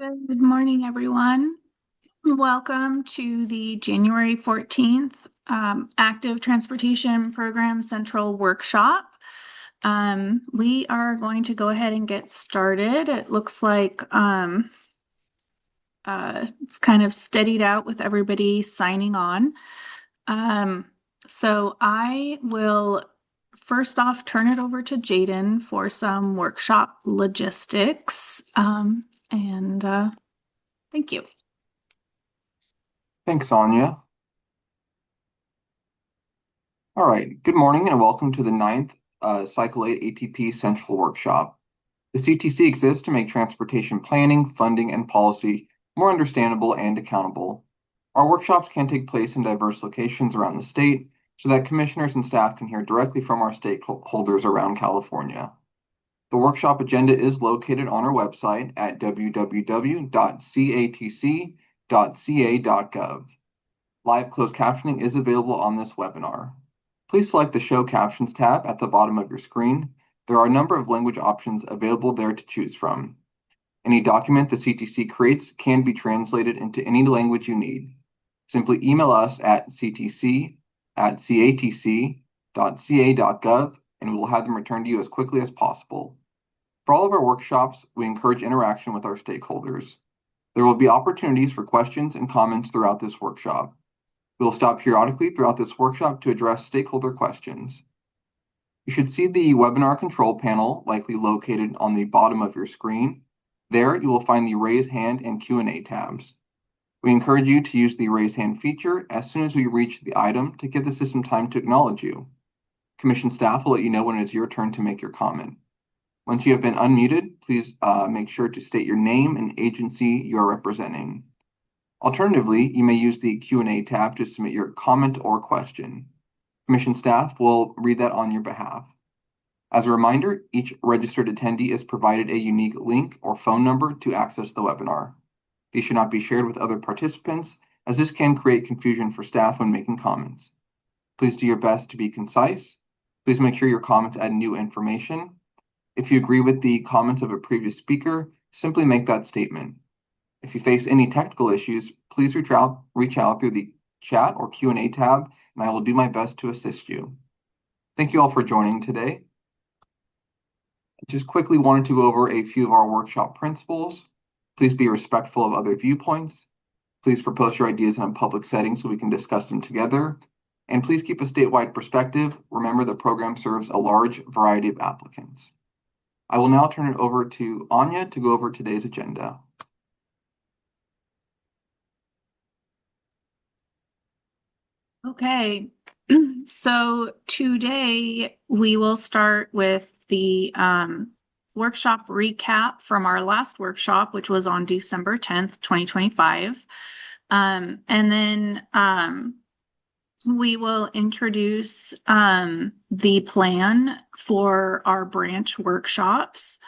Good morning, everyone. Welcome to the January 14th Active Transportation Program Central Workshop. We are going to go ahead and get started. It looks like it's kind of steadied out with everybody signing on. So I will first off turn it over to Jaden for some workshop logistics. Thank you. Thanks, Anya. All right, good morning and welcome to the 9th Cycle 8 ATP Central Workshop. The CTC exists to make transportation planning, funding, and policy more understandable and accountable. Our workshops can take place in diverse locations around the state so that commissioners and staff can hear directly from our stakeholders around California. The workshop agenda is located on our website at www.catc.ca.gov. Live closed captioning is available on this webinar. Please select the Show Captions tab at the bottom of your screen. There are a number of language options available there to choose from. Any document the CTC creates can be translated into any language you need. Simply email us at ctc@catc.ca.gov and we will have them returned to you as quickly as possible. For all of our workshops, we encourage interaction with our stakeholders. There will be opportunities for questions and comments throughout this workshop. We will stop periodically throughout this workshop to address stakeholder questions. You should see the webinar control panel likely located on the bottom of your screen. There you will find the raise hand and Q&A tabs. We encourage you to use the raise hand feature as soon as we reach the item to give the system time to acknowledge you. Commission staff will let you know when it is your turn to make your comment. Once you have been unmuted, please make sure to state your name and agency you are representing. Alternatively, you may use the Q&A tab to submit your comment or question. Commission staff will read that on your behalf. As a reminder, each registered attendee is provided a unique link or phone number to access the webinar. These should not be shared with other participants, as this can create confusion for staff when making comments. Please do your best to be concise. Please make sure your comments add new information. If you agree with the comments of a previous speaker, simply make that statement. If you face any technical issues, please reach out through the chat or Q&A tab, and I will do my best to assist you. Thank you all for joining today. I just quickly wanted to go over a few of our workshop principles. Please be respectful of other viewpoints. Please propose your ideas in a public setting so we can discuss them together. And please keep a statewide perspective. Remember, the program serves a large variety of applicants. I will now turn it over to Anya to go over today's agenda. Okay, so today we will start with the workshop recap from our last workshop, which was on December 10th, 2025. And then we will introduce the plan for our branch workshops.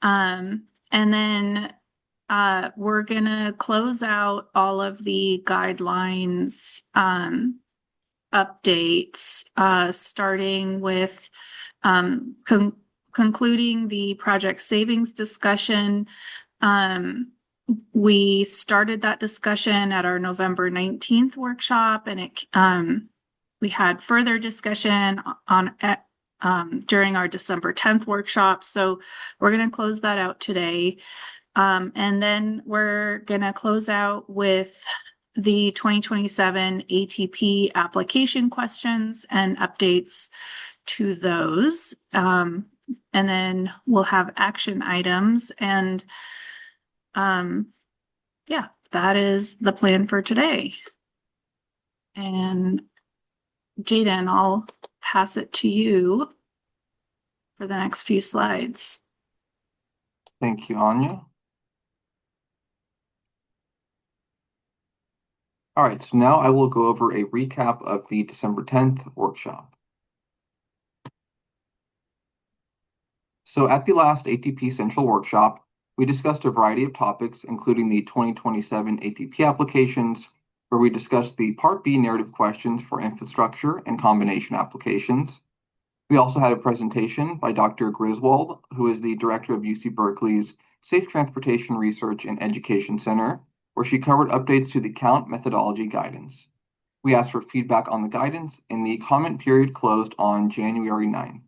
And then we're going to close out all of the guidelines updates, starting with concluding the project savings discussion. We started that discussion at our November 19th workshop, and we had further discussion during our December 10th workshop. So we're going to close that out today. And then we're going to close out with the 2027 ATP application questions and updates to those. And then we'll have action items. And yeah, that is the plan for today. And Jaden, I'll pass it to you for the next few slides. Thank you, Anya. All right, so now I will go over a recap of the December 10th workshop. So at the last ATP Central workshop, we discussed a variety of topics, including the 2027 ATP applications, where we discussed the Part B narrative questions for infrastructure and combination applications. We also had a presentation by Dr. Griswold, who is the director of UC Berkeley's Safe Transportation Research and Education Center, where she covered updates to the count methodology guidance. We asked for feedback on the guidance, and the comment period closed on January 9th.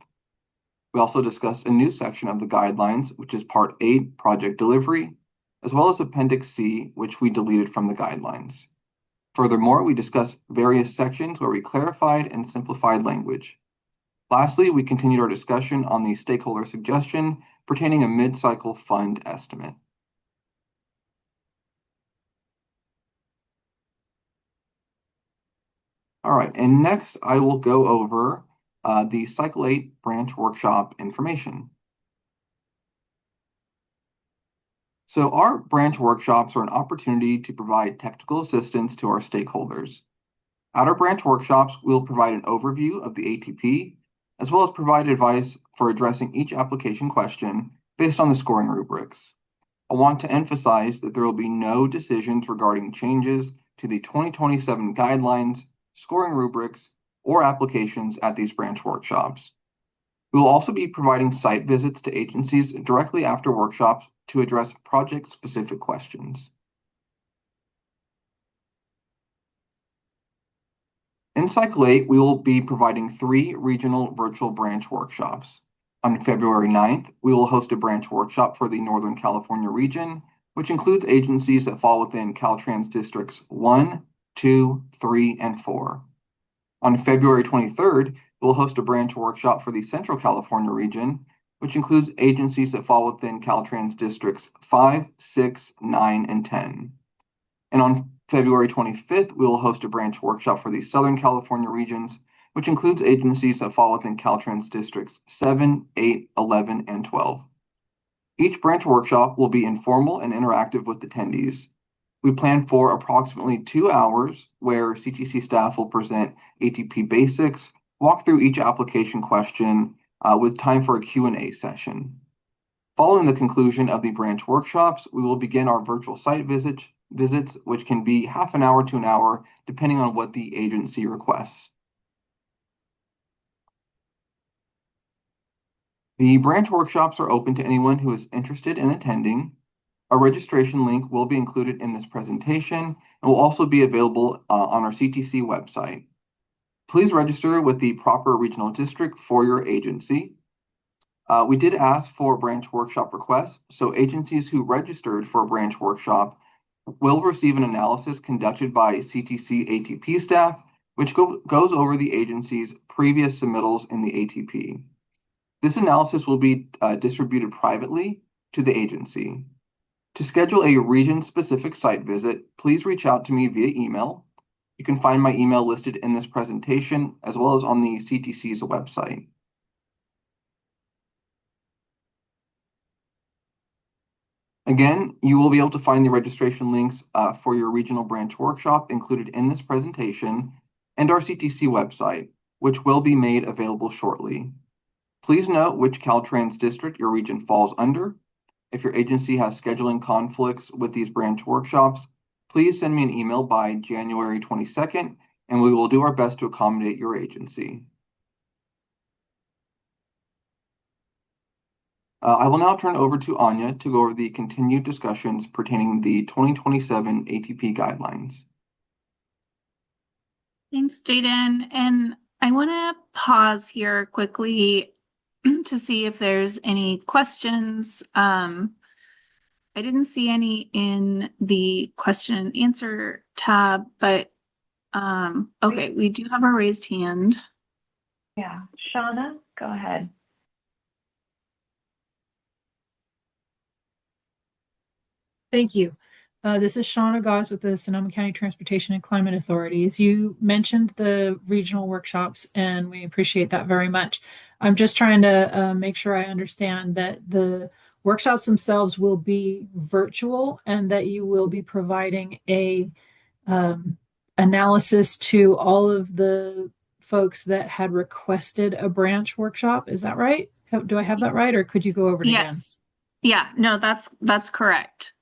We also discussed a new section of the guidelines, which is Part 8, Project Delivery, as well as Appendix C, which we deleted from the guidelines. Furthermore, we discussed various sections where we clarified and simplified language. Lastly, we continued our discussion on the stakeholder suggestion pertaining a mid-cycle fund estimate. All right, and next I will go over the Cycle 8 branch workshop information. So our branch workshops are an opportunity to provide technical assistance to our stakeholders. At our branch workshops, we'll provide an overview of the ATP, as well as provide advice for addressing each application question based on the scoring rubrics. I want to emphasize that there will be no decisions regarding changes to the 2027 guidelines, scoring rubrics, or applications at these branch workshops. We will also be providing site visits to agencies directly after workshops to address project-specific questions. In Cycle 8, we will be providing 3 regional virtual branch workshops. On February 9th, we will host a branch workshop for the Northern California region, which includes agencies that fall within Caltrans Districts 1, 2, 3, and 4. On February 23rd, we'll host a branch workshop for the Central California region, which includes agencies that fall within Caltrans Districts 5, 6, 9, and 10. And on February 25th, we will host a branch workshop for the Southern California regions, which includes agencies that fall within Caltrans Districts 7, 8, 11, and 12. Each branch workshop will be informal and interactive with attendees. We plan for approximately 2 hours where CTC staff will present ATP basics, walk through each application question with time for a Q&A session. Following the conclusion of the branch workshops, we will begin our virtual site visits, which can be half an hour to an hour, depending on what the agency requests. The branch workshops are open to anyone who is interested in attending. A registration link will be included in this presentation and will also be available on our CTC website. Please register with the proper regional district for your agency. We did ask for branch workshop requests, so agencies who registered for a branch workshop will receive an analysis conducted by CTC ATP staff, which goes over the agency's previous submittals in the ATP. This analysis will be distributed privately to the agency. To schedule a region-specific site visit, please reach out to me via email. You can find my email listed in this presentation, as well as on the CTC's website. Again, you will be able to find the registration links for your regional branch workshop included in this presentation and our CTC website, which will be made available shortly. Please note which Caltrans district your region falls under. If your agency has scheduling conflicts with these branch workshops, please send me an email by January 22nd, and we will do our best to accommodate your agency. I will now turn over to Anya to go over the continued discussions pertaining to the 2027 ATP guidelines. Thanks, Jaden. And I want to pause here quickly to see if there's any questions. I didn't see any in the question and answer tab, but okay, we do have a raised hand. Yeah, Shauna, go ahead. Thank you. This is Shauna Gause with the Sonoma County Transportation and Climate Authority. As you mentioned the regional workshops, and we appreciate that very much. I'm just trying to make sure I understand that the workshops themselves will be virtual and that you will be providing a analysis to all of the folks that had requested a branch workshop. Is that right? Do I have that right, or could you go over it again? Yes. Yeah, no, that's correct.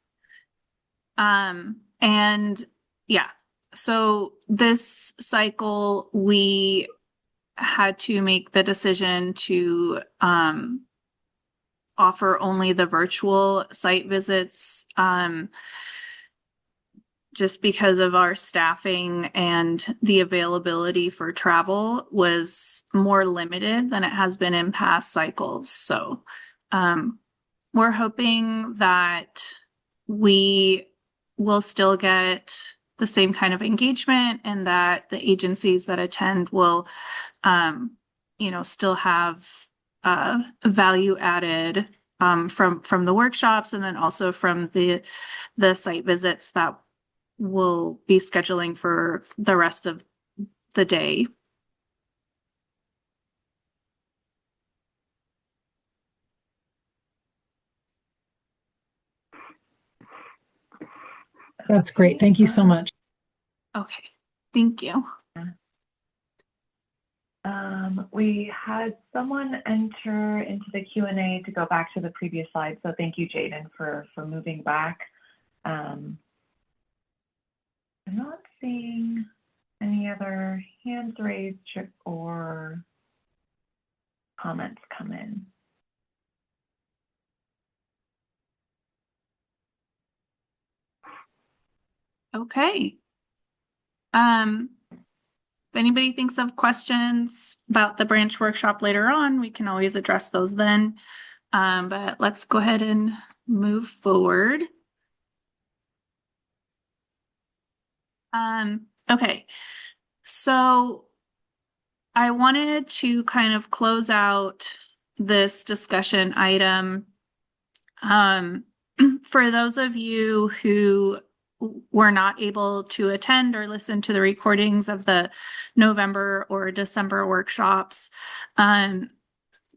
And yeah, so this cycle we had to make the decision to offer only the virtual site visits, just because of our staffing and the availability for travel was more limited than it has been in past cycles. So we're hoping that we will still get the same kind of engagement and that the agencies that attend will, still have value added from the workshops and then also from the site visits that we'll be scheduling for the rest of the day. That's great. Thank you so much. Okay, thank you. We had someone enter into the Q&A to go back to the previous slide. So thank you, Jaden, for moving back. I'm not seeing any other hands raised or comments come in. Okay. If anybody thinks of questions about the branch workshop later on, we can always address those then. But let's go ahead and move forward. Okay, so I wanted to kind of close out this discussion item. For those of you who were not able to attend or listen to the recordings of the November or December workshops,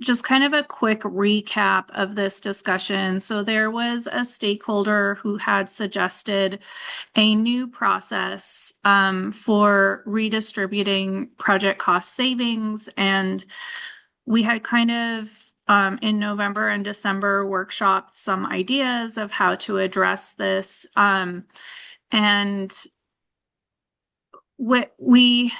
just kind of a quick recap of this discussion. So there was a stakeholder who had suggested a new process for redistributing project cost savings, and we had kind of in November and December workshopped some ideas of how to address this. And we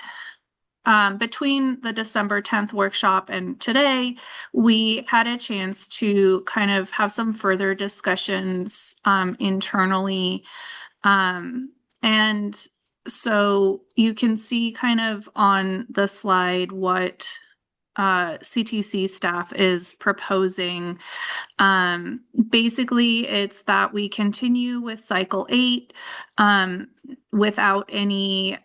between the December 10th workshop and today, we had a chance to kind of have some further discussions internally. And so you can see kind of on the slide what CTC staff is proposing. Basically, it's that we continue with cycle 8 without any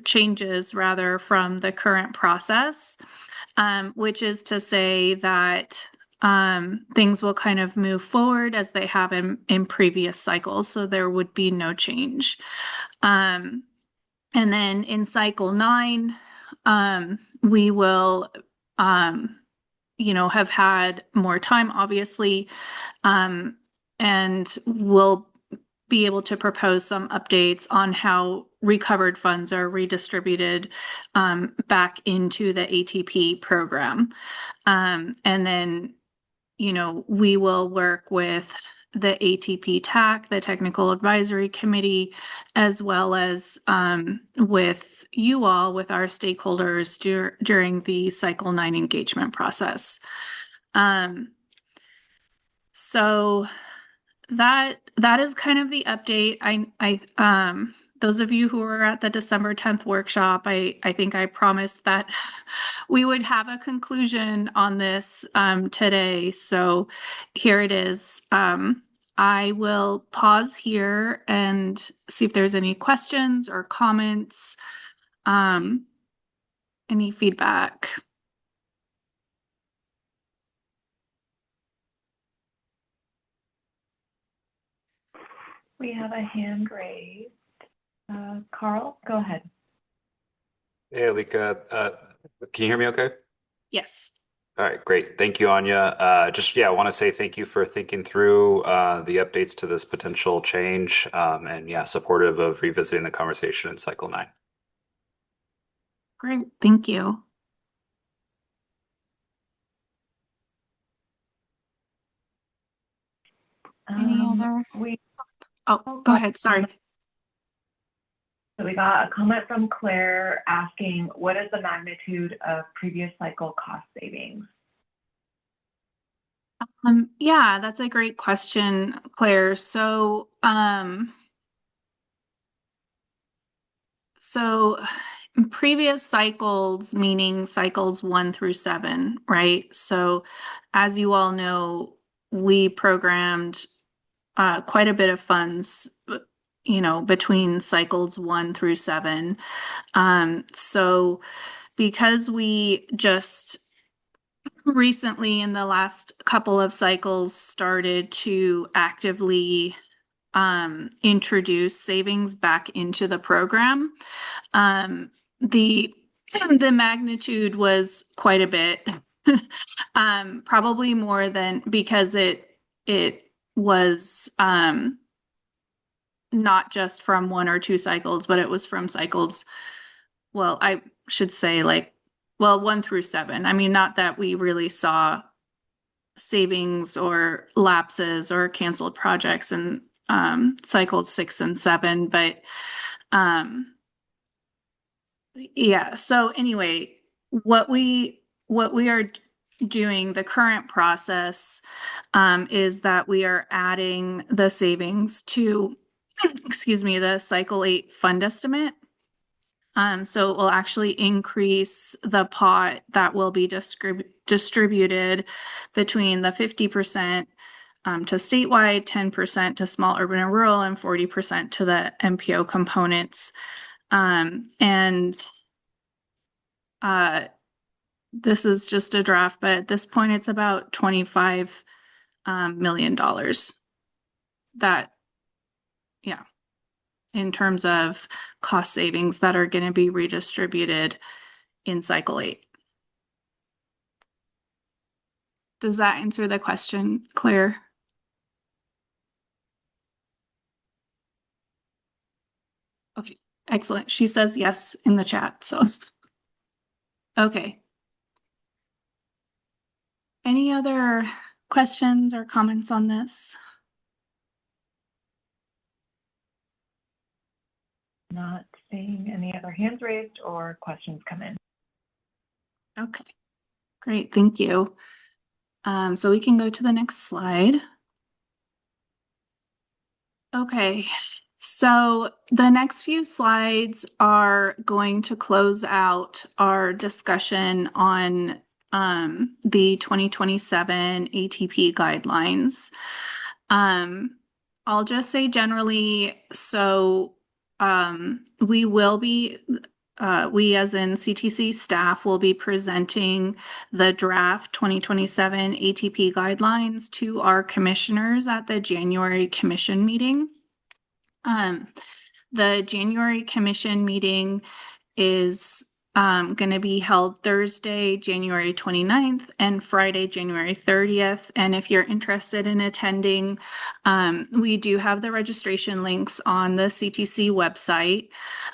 changes rather from the current process, which is to say that things will kind of move forward as they have in previous cycles. So there would be no change. And then in cycle 9, we will, have had more time, obviously, and we'll be able to propose some updates on how recovered funds are redistributed back into the ATP program. And then, we will work with the ATP TAC, the Technical Advisory Committee, as well as with you all, with our stakeholders during the Cycle 9 engagement process. So that is kind of the update. I those of you who were at the December 10th workshop, I think I promised that we would have a conclusion on this today. So here it is. I will pause here and see if there's any questions or comments, any feedback. We have a hand raised. Carl, go ahead. Hey, Alika. Can you hear me okay? Yes. All right, great. Thank you, Anya. I want to say thank you for thinking through the updates to this potential change, and supportive of revisiting the conversation in cycle 9. Great. Thank you. Any other? Go ahead. Sorry. So we got a comment from Claire asking, what is the magnitude of previous cycle cost savings? Yeah, that's a great question, Claire. So in previous cycles, meaning cycles 1 through 7, right? So as you all know, we programmed quite a bit of funds, between cycles 1 through 7. So because we just recently in the last couple of cycles started to actively introduce savings back into the program, the the magnitude was quite a bit. Probably more than, because it was not just from 1 or 2 cycles, but it was from cycles, well, I should say, like, well, 1 through 7. I mean, not that we really saw savings or lapses or canceled projects in cycles 6 and 7, but yeah. So anyway, what we are doing, the current process, is that we are adding the savings to, excuse me, the cycle 8 fund estimate. So it will actually increase the pot that will be distributed between the 50% to statewide, 10% to small urban and rural, and 40% to the MPO components. And this is just a draft, but at this point, it's about $25 million. That, yeah, in terms of cost savings that are going to be redistributed in cycle 8. Does that answer the question, Claire? Okay, excellent. She says yes in the chat, so. Okay. Any other questions or comments on this? Not seeing any other hands raised or questions come in. Okay, great, thank you. So we can go to the next slide. Okay, so the next few slides are going to close out our discussion on the 2027 ATP guidelines. I'll just say generally, so we will be, we as in CTC staff will be presenting the draft 2027 ATP guidelines to our commissioners at the January commission meeting. The January commission meeting is going to be held Thursday, January 29th and Friday, January 30th. And if you're interested in attending, we do have the registration links on the CTC website.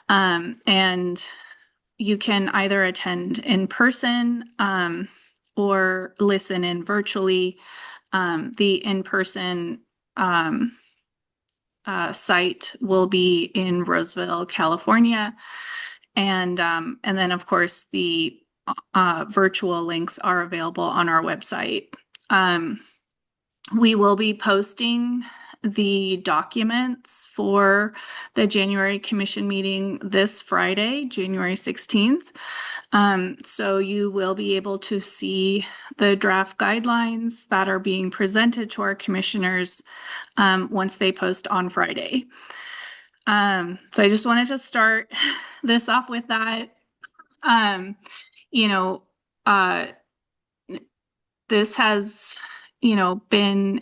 And you can either attend in person or listen in virtually. The in-person site will be in Roseville, California. And then, of course, the virtual links are available on our website. We will be posting the documents for the January commission meeting this Friday, January 16th. So you will be able to see the draft guidelines that are being presented to our commissioners once they post on Friday. So I just wanted to start this off with that. This has, been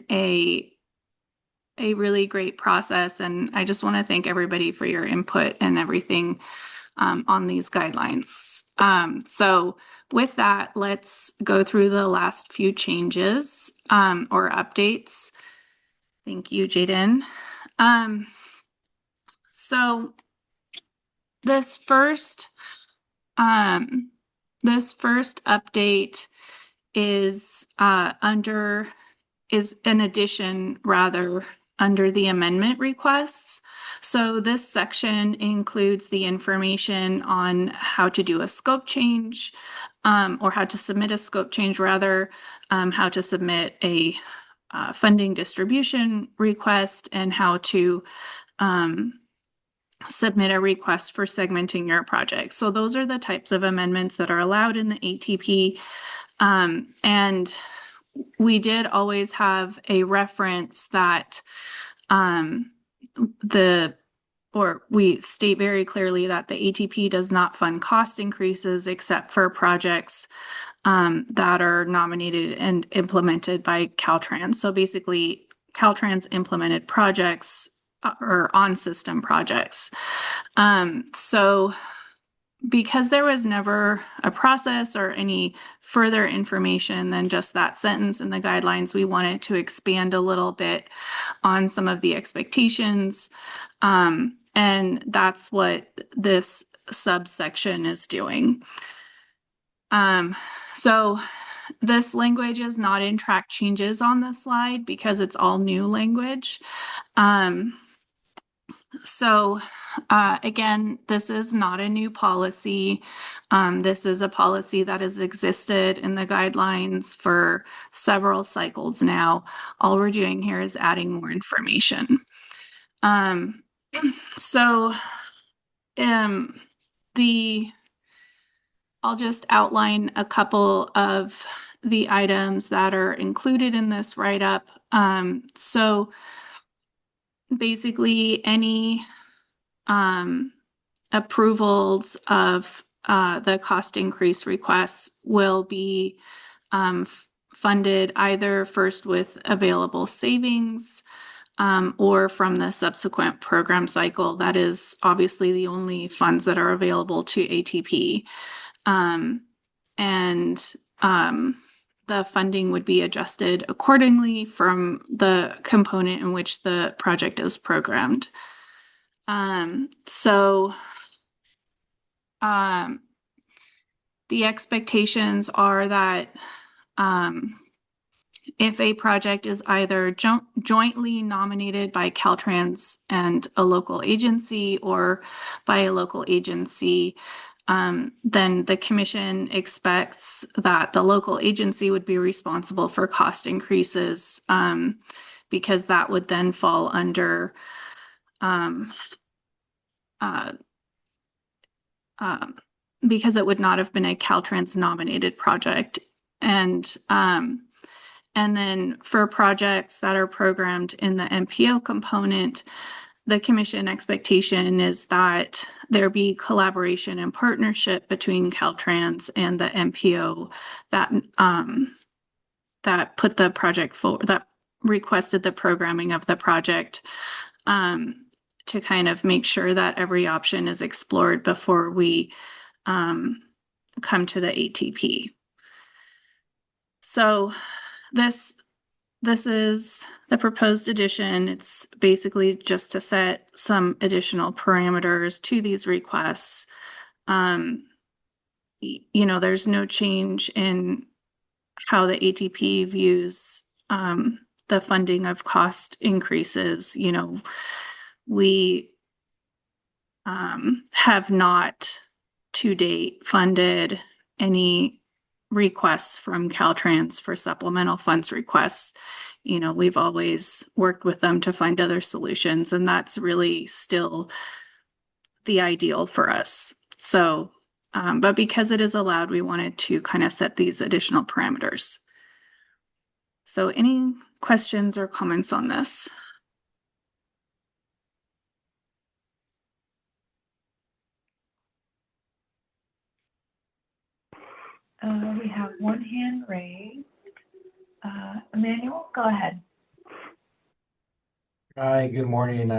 a really great process, and I just want to thank everybody for your input and everything on these guidelines. So with that, let's go through the last few changes or updates. Thank you, Jaden. So this first update is is an addition rather under the amendment requests. So this section includes the information on how to do a scope change, or how to submit a scope change rather, how to submit a funding distribution request, and how to submit a request for segmenting your project. So those are the types of amendments that are allowed in the ATP. And we did always have a reference that we state very clearly that the ATP does not fund cost increases except for projects that are nominated and implemented by Caltrans. So basically, Caltrans implemented projects or on-system projects. So because there was never a process or any further information than just that sentence in the guidelines, we wanted to expand a little bit on some of the expectations. And that's what this subsection is doing. So this language is not in track changes on this slide because it's all new language. Again, this is not a new policy. This is a policy that has existed in the guidelines for several cycles now. All we're doing here is adding more information. I'll just outline a couple of the items that are included in this write-up. So basically, any approvals of the cost increase requests will be funded either first with available savings or from the subsequent program cycle. That is obviously the only funds that are available to ATP. The funding would be adjusted accordingly from the component in which the project is programmed. The expectations are that if a project is either jointly nominated by Caltrans and a local agency or by a local agency, then the commission expects that the local agency would be responsible for cost increases because that would then fall under because it would not have been a Caltrans nominated project. And then for projects that are programmed in the MPO component, the commission expectation is that there be collaboration and partnership between Caltrans and the MPO that put the project forward, that requested the programming of the project, to kind of make sure that every option is explored before we come to the ATP. So this is the proposed addition. It's basically just to set some additional parameters to these requests. There's no change in how the ATP views the funding of cost increases. We have not to date funded any requests from Caltrans for supplemental funds requests. We've always worked with them to find other solutions, and that's really still the ideal for us. So, but because it is allowed, we wanted to kind of set these additional parameters. So any questions or comments on this? We have one hand raised. Emmanuel, go ahead. Hi, good morning.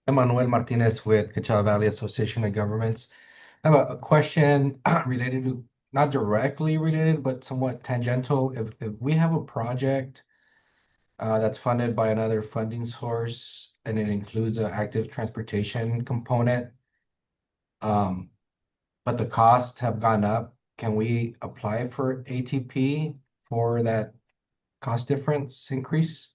Emmanuel Martinez with Coachella Valley Association of Governments. I have a question related to, not directly related, but somewhat tangential. If we have a project that's funded by another funding source and it includes an active transportation component, but the costs have gone up, can we apply for ATP for that cost difference increase?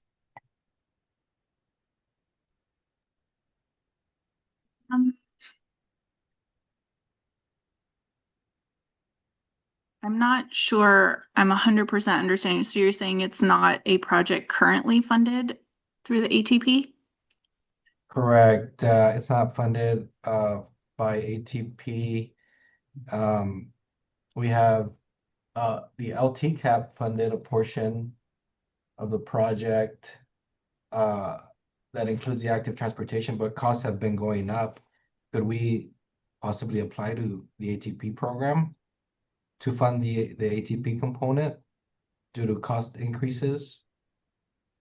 I'm not sure I'm 100% understanding. So you're saying it's not a project currently funded through the ATP? Correct. It's not funded by ATP. Um, we have the LTCAP funded a portion of the project uh, that includes the active transportation, but costs have been going up. Could we possibly apply to the ATP program to fund the ATP component due to cost increases?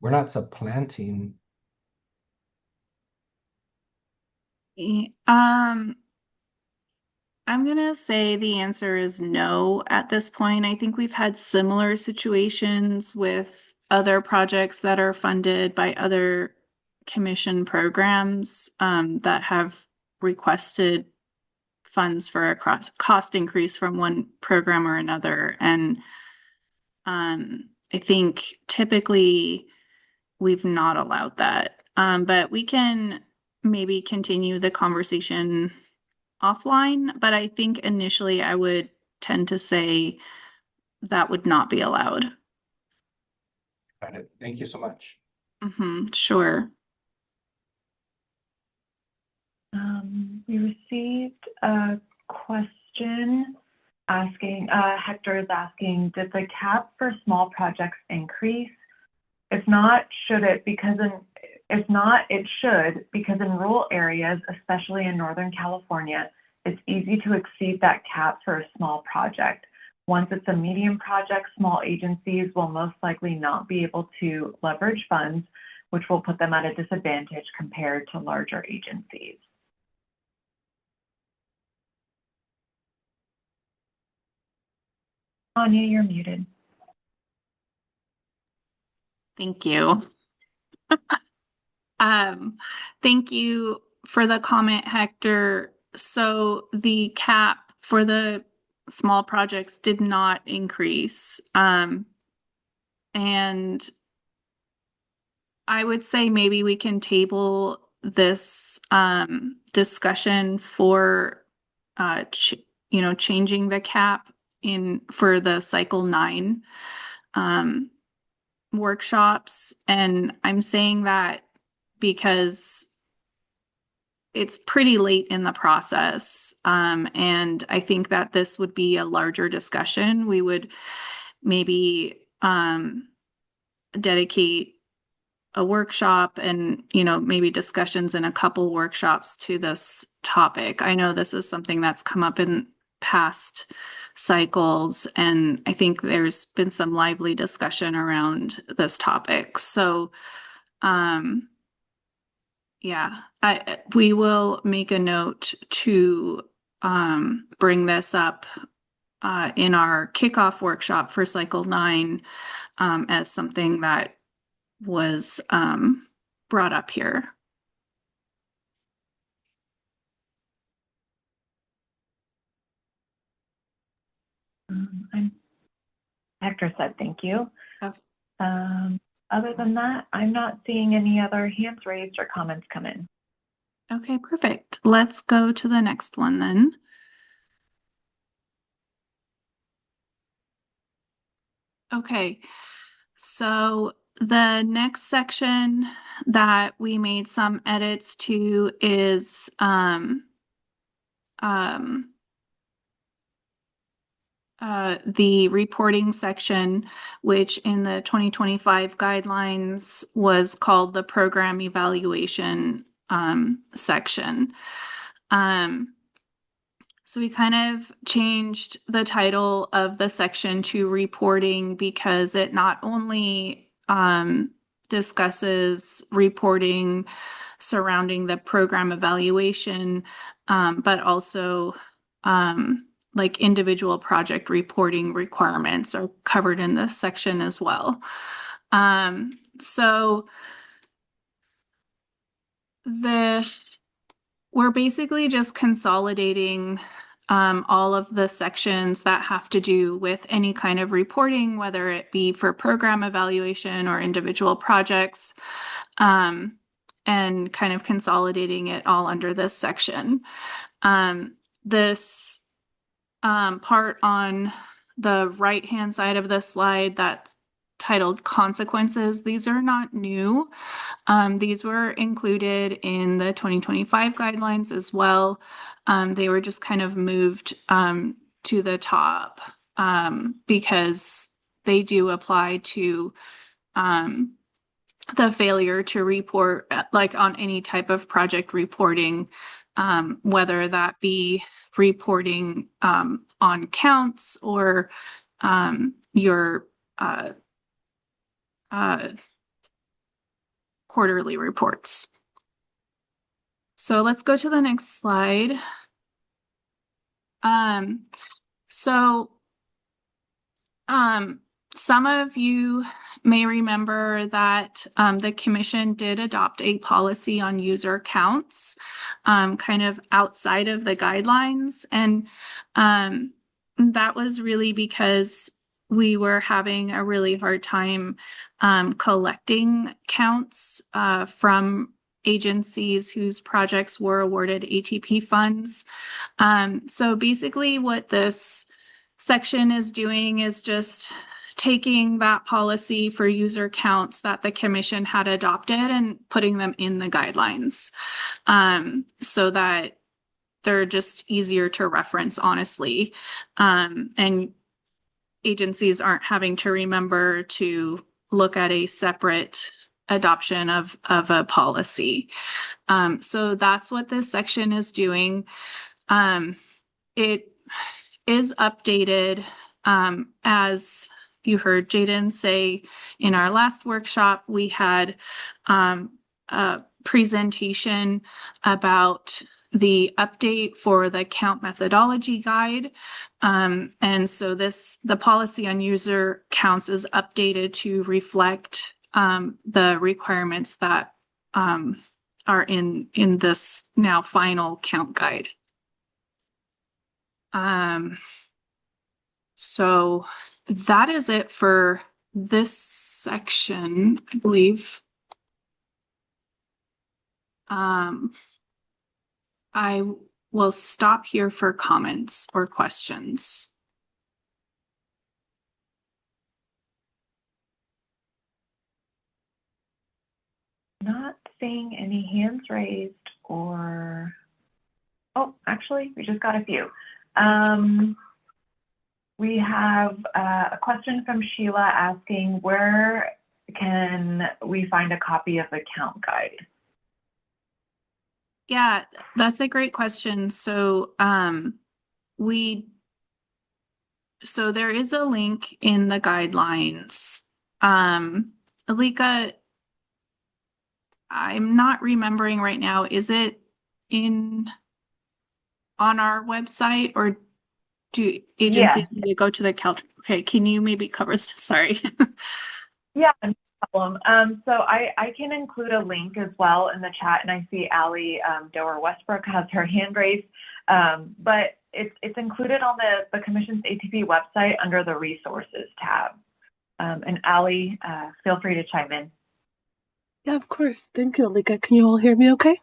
We're not supplanting. Um, I'm gonna say the answer is no at this point. I think we've had similar situations with other projects that are funded by other commission programs that have requested funds for a cost increase from one program or another. And I think typically we've not allowed that. But we can maybe continue the conversation offline, but I think initially I would tend to say that would not be allowed. Got it. Thank you so much. Sure. We received a question asking, Hector is asking, did the cap for small projects increase? If not, should it? If not, it should, because in rural areas, especially in Northern California, it's easy to exceed that cap for a small project. Once it's a medium project, small agencies will most likely not be able to leverage funds, which will put them at a disadvantage compared to larger agencies. Anya, you're muted. Thank you. Thank you for the comment, Hector. So the cap for the small projects did not increase. And I would say maybe we can table this discussion for changing the cap in for the cycle 9 workshops. And I'm saying that because it's pretty late in the process. And I think that this would be a larger discussion. We would maybe dedicate a workshop and, maybe discussions in a couple workshops to this topic. I know this is something that's come up in past cycles, and I think there's been some lively discussion around this topic. So, yeah, we will make a note to bring this up in our kickoff workshop for cycle 9 as something that was brought up here. Hector said thank you. Okay. Other than that, I'm not seeing any other hands raised or comments come in. Okay, perfect. Let's go to the next one then. Okay, so the next section that we made some edits to is the reporting section, which in the 2025 guidelines was called the program evaluation section. So we kind of changed the title of the section to reporting because it not only discusses reporting surrounding the program evaluation, but also like individual project reporting requirements are covered in this section as well. So we're basically just consolidating all of the sections that have to do with any kind of reporting, whether it be for program evaluation or individual projects, and kind of consolidating it all under this section. This part on the right-hand side of the slide that's titled consequences. These are not new. These were included in the 2025 guidelines as well. They were just kind of moved to the top because they do apply to the failure to report, like on any type of project reporting, whether that be reporting on counts or your quarterly reports. So let's go to the next slide. Some of you may remember that the commission did adopt a policy on user counts, kind of outside of the guidelines. And that was really because we were having a really hard time collecting counts from agencies whose projects were awarded ATP funds. So basically what this section is doing is just taking that policy for user counts that the commission had adopted and putting them in the guidelines, so that they're just easier to reference, honestly. And agencies aren't having to remember to look at a separate adoption of a policy. So that's what this section is doing. It is updated, as you heard Jaden say in our last workshop. We had a presentation about the update for the count methodology guide. And so the policy on user counts is updated to reflect the requirements that are in this now final count guide. So that is it for this section, I believe. I will stop here for comments or questions. Not seeing any hands raised or, oh, actually, we just got a few. We have a question from Sheila asking, where can we find a copy of the count guide? Yeah, that's a great question. So there is a link in the guidelines. Alika, I'm not remembering right now. Is it on our website, or do agencies need to go to the Caltech? Okay, can you maybe cover this? Sorry. Yeah, no problem. So I can include a link as well in the chat, and I see Allie Doer Westbrook has her hand raised, but it's included on the Commission's ATP website under the Resources tab. And Allie, feel free to chime in. Yeah, of course. Thank you, Alika. Can you all hear me okay?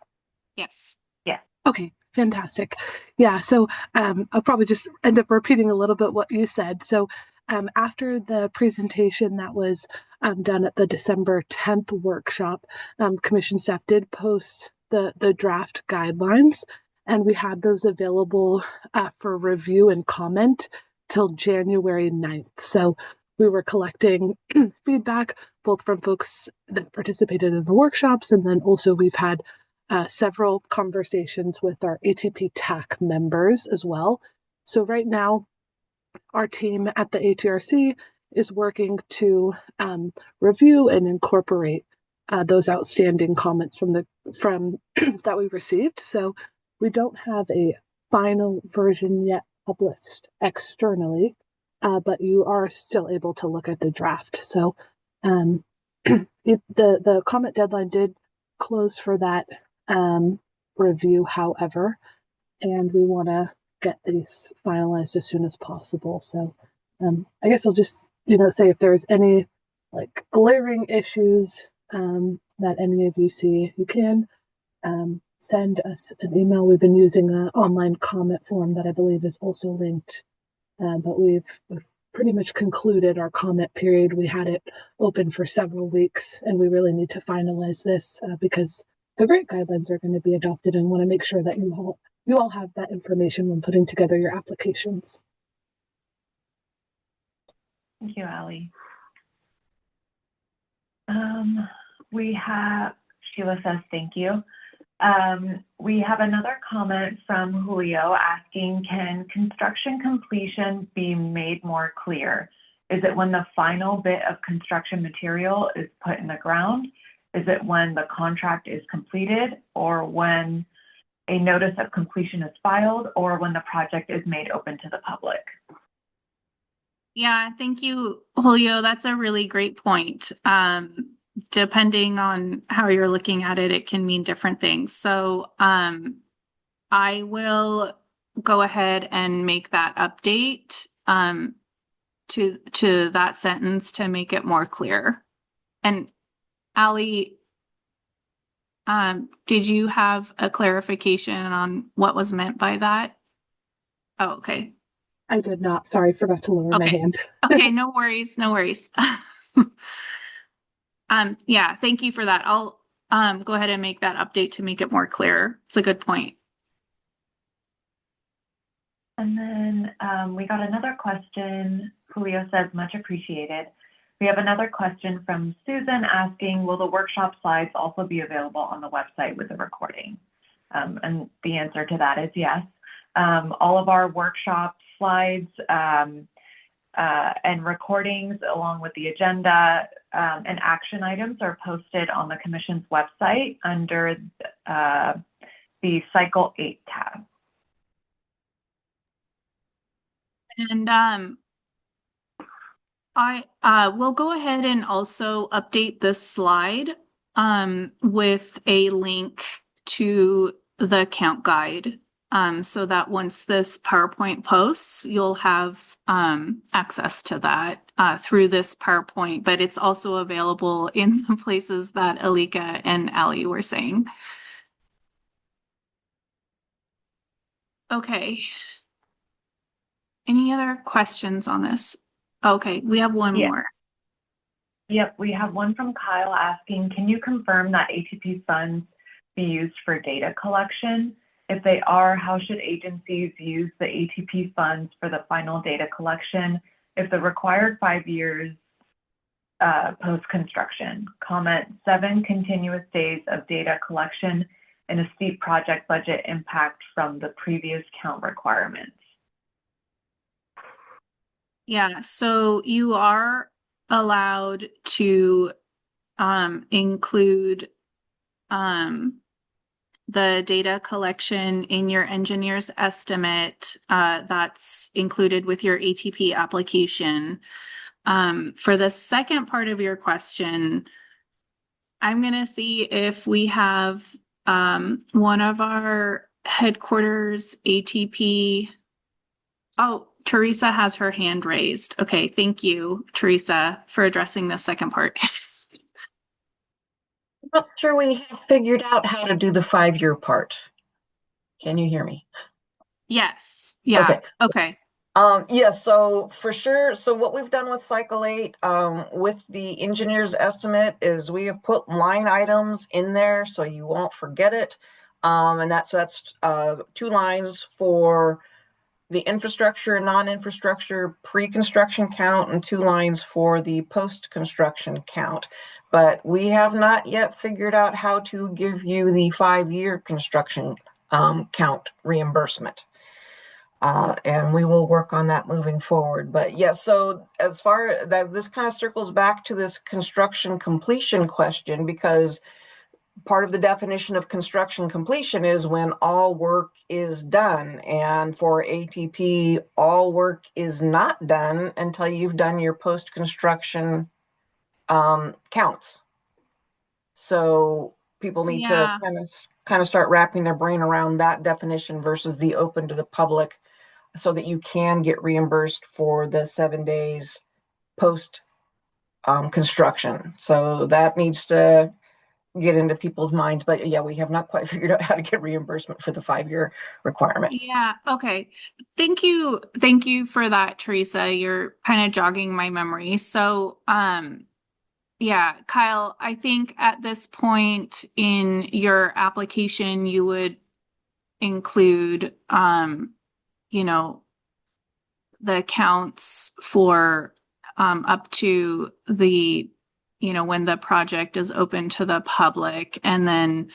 Yes. Yeah. Okay, fantastic. Yeah, so I'll probably just end up repeating a little bit what you said. So after the presentation that was done at the December 10th workshop, Commission staff did post the draft guidelines, and we had those available for review and comment till January 9th. So we were collecting feedback both from folks that participated in the workshops, and then also we've had several conversations with our ATP TAC members as well. So right now, our team at the ATRC is working to review and incorporate those outstanding comments from that we received. So we don't have a final version yet published externally, but you are still able to look at the draft. So the comment deadline did close for that review, however, and we want to get these finalized as soon as possible. So I guess I'll just say if there's any like glaring issues that any of you see, you can send us an email. We've been using an online comment form that I believe is also linked, but we've pretty much concluded our comment period. We had it open for several weeks, and we really need to finalize this because the grant guidelines are going to be adopted, and want to make sure that you all have that information when putting together your applications. Thank you, Allie. Sheila says thank you. We have another comment from Julio asking, can construction completion be made more clear? Is it when the final bit of construction material is put in the ground? Is it when the contract is completed, or when a notice of completion is filed, or when the project is made open to the public? Yeah, thank you, Julio. That's a really great point. Depending on how you're looking at it, it can mean different things. So I will go ahead and make that update to that sentence to make it more clear. And Allie, did you have a clarification on what was meant by that? Oh, okay. I did not. Sorry, forgot to lower my hand. Okay, no worries, no worries. Yeah, thank you for that. I'll go ahead and make that update to make it more clear. It's a good point. And then we got another question. Julio says, much appreciated. We have another question from Susan asking, will the workshop slides also be available on the website with the recording? And the answer to that is yes. All of our workshop slides and recordings, along with the agenda and action items, are posted on the Commission's website under the Cycle 8 tab. And I will go ahead and also update this slide with a link to the count guide, so that once this PowerPoint posts, you'll have access to that through this PowerPoint, but it's also available in the places that Alika and Allie were saying. Okay. Any other questions on this? Okay, we have one more. Yep, we have one from Kyle asking, can you confirm that ATP funds be used for data collection? If they are, how should agencies use the ATP funds for the final data collection if the required 5 years post-construction? Comment, 7 continuous days of data collection and a steep project budget impact from the previous count requirements. Yeah, so you are allowed to include the data collection in your engineer's estimate that's included with your ATP application. For the second part of your question, I'm going to see if we have one of our headquarters ATP. Oh, Teresa has her hand raised. Okay, thank you, Teresa, for addressing the second part. I'm not sure we have figured out how to do the 5-year part. Can you hear me? Yes. Yeah. Okay. Yeah, so for sure. So what we've done with Cycle 8, with the engineer's estimate, is we have put line items in there so you won't forget it. And that's 2 lines for the infrastructure and non-infrastructure pre-construction count, and 2 lines for the post-construction count. But we have not yet figured out how to give you the 5-year construction count reimbursement. And we will work on that moving forward. But yeah, so as far that, this kind of circles back to this construction completion question, because part of the definition of construction completion is when all work is done. And for ATP, all work is not done until you've done your post-construction counts. So people need to kind of start wrapping their brain around that definition versus the open to the public, so that you can get reimbursed for the 7 days post construction. So that needs to get into people's minds, but yeah, we have not quite figured out how to get reimbursement for the 5-year requirement. Yeah, okay. Thank you. Thank you for that, Teresa. You're kind of jogging my memory. So, yeah, Kyle, I think at this point in your application, you would include, you know, the accounts for up to the, when the project is open to the public, and then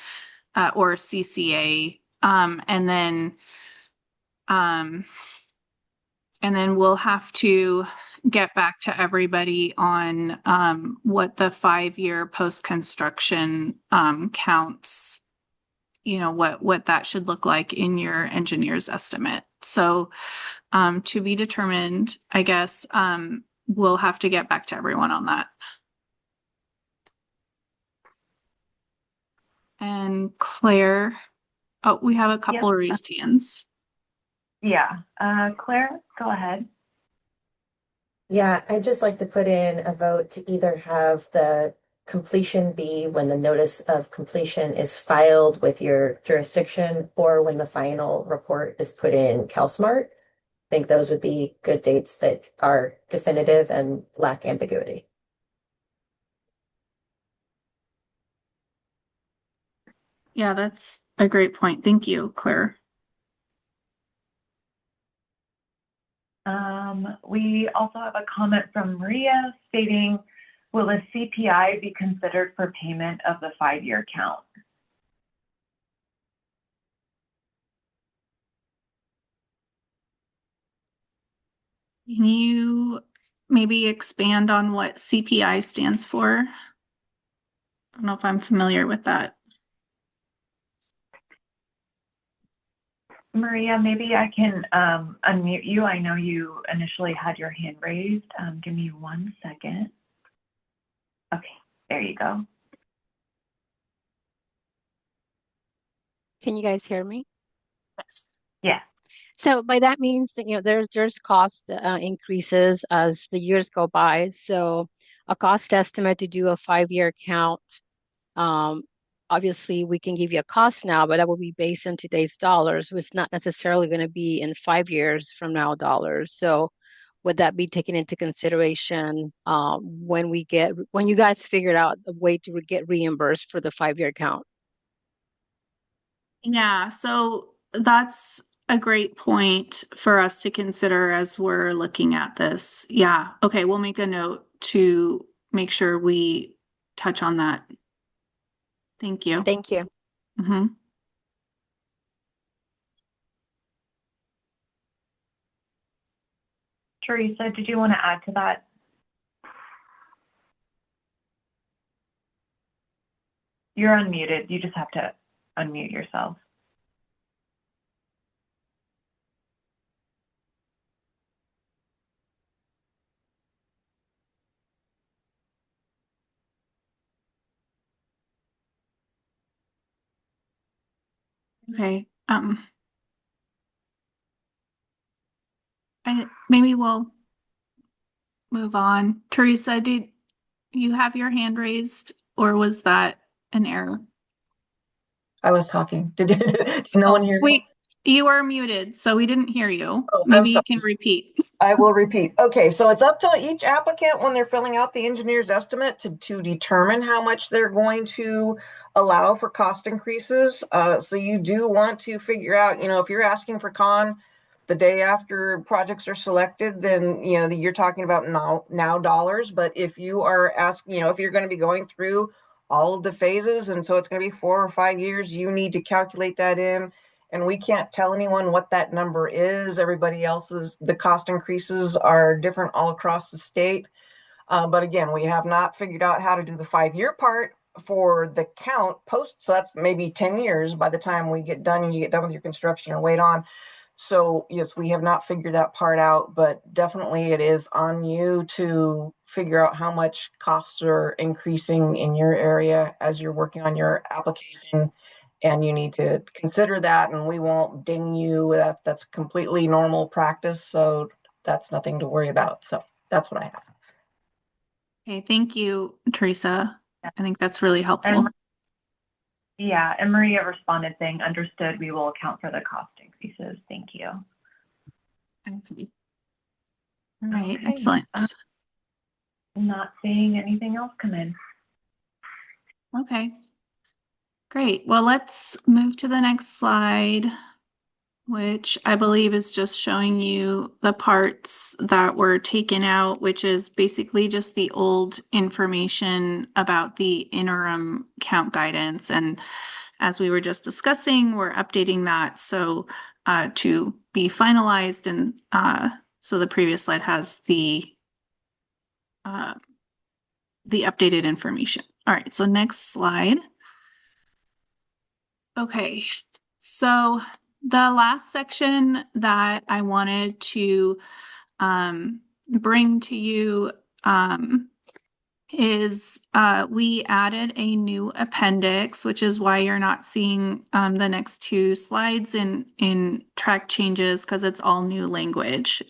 or CCA, um, and then we'll have to get back to everybody on what the 5-year post-construction counts, what that should look like in your engineer's estimate. So to be determined, I guess. We'll have to get back to everyone on that. And Claire, oh, we have a couple of raised hands. Yeah, Claire, go ahead. Yeah, I'd just like to put in a vote to either have the completion be when the notice of completion is filed with your jurisdiction or when the final report is put in CalSmart. I think those would be good dates that are definitive and lack ambiguity. Yeah, that's a great point. Thank you, Claire. We also have a comment from Maria stating, will a CPI be considered for payment of the 5-year count? Can you maybe expand on what CPI stands for? I don't know if I'm familiar with that. Maria, maybe I can unmute you. I know you initially had your hand raised. Give me 1 second. Okay, there you go. Can you guys hear me? Yes. Yeah. So by that means that, there's cost increases as the years go by. So a cost estimate to do a 5-year count, obviously we can give you a cost now, but that will be based on today's dollars. So it's not necessarily going to be in 5 years from now dollars. So would that be taken into consideration when you guys figured out a way to get reimbursed for the 5-year count? Yeah, so that's a great point for us to consider as we're looking at this. Yeah, okay, we'll make a note to make sure we touch on that. Thank you. Thank you. Mm-hmm. Teresa, did you want to add to that? You're unmuted. You just have to unmute yourself. Okay. Maybe we'll move on. Teresa, did you have your hand raised, or was that an error? I was talking. Did no one hear me? Wait, you are muted, so we didn't hear you. Oh, Maybe you can repeat. I will repeat. Okay, so it's up to each applicant when they're filling out the engineer's estimate to determine how much they're going to allow for cost increases. So you do want to figure out, if you're asking for con the day after projects are selected, then, you're talking about now dollars. But if you are asking, if you're going to be going through all of the phases, and so it's going to be 4 or 5 years, you need to calculate that in. And we can't tell anyone what that number is. The cost increases are different all across the state. But again, we have not figured out how to do the 5-year part for the count post. So that's maybe 10 years by the time we get done and you get done with your construction and wait on. So yes, we have not figured that part out, but definitely it is on you to figure out how much costs are increasing in your area as you're working on your application. And you need to consider that, and we won't ding you. That's completely normal practice. So that's nothing to worry about. So that's what I have. Okay, thank you, Teresa. I think that's really helpful. And Yeah, and Maria responded saying, understood, we will account for the cost increases. Thank you. Okay. All right, Okay. excellent. Not seeing anything else come in. Okay, great. Well, let's move to the next slide, which I believe is just showing you the parts that were taken out, which is basically just the old information about the interim count guidance. And as we were just discussing, we're updating that so to be finalized. And so the previous slide has the updated information. All right, so next slide. Okay, so the last section that I wanted to bring to you is we added a new appendix, which is why you're not seeing the next two slides in track changes, because it's all new language.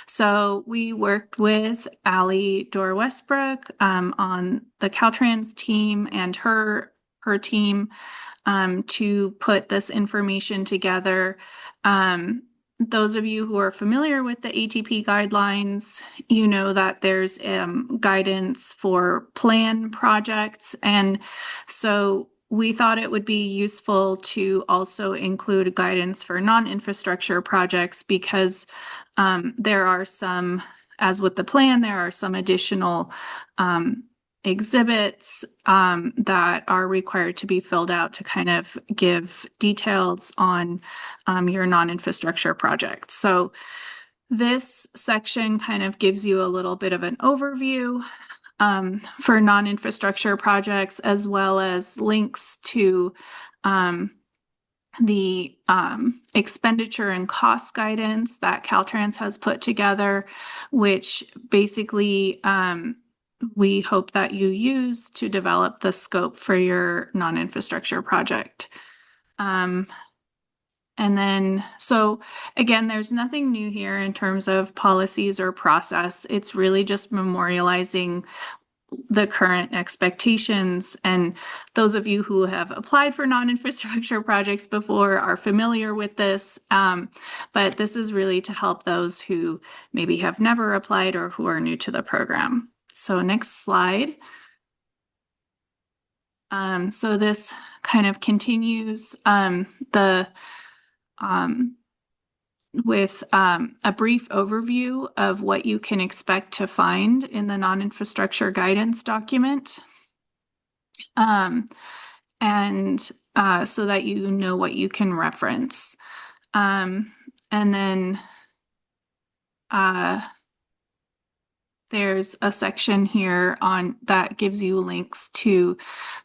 So we worked with Allie Dorr Westbrook on the Caltrans team and her team to put this information together. Those of you who are familiar with the ATP guidelines, you know that there's guidance for plan projects. And so we thought it would be useful to also include guidance for non-infrastructure projects, because there are some, as with the plan, there are some additional exhibits that are required to be filled out to kind of give details on your non-infrastructure project. So this section kind of gives you a little bit of an overview for non-infrastructure projects, as well as links to the expenditure and cost guidance that Caltrans has put together, which basically we hope that you use to develop the scope for your non-infrastructure project. And then, so again, there's nothing new here in terms of policies or process. It's really just memorializing the current expectations. And those of you who have applied for non-infrastructure projects before are familiar with this. But this is really to help those who maybe have never applied or who are new to the program. So next slide. So this kind of continues with a brief overview of what you can expect to find in the non-infrastructure guidance document. And so that you know what you can reference. And then there's a section here on that gives you links to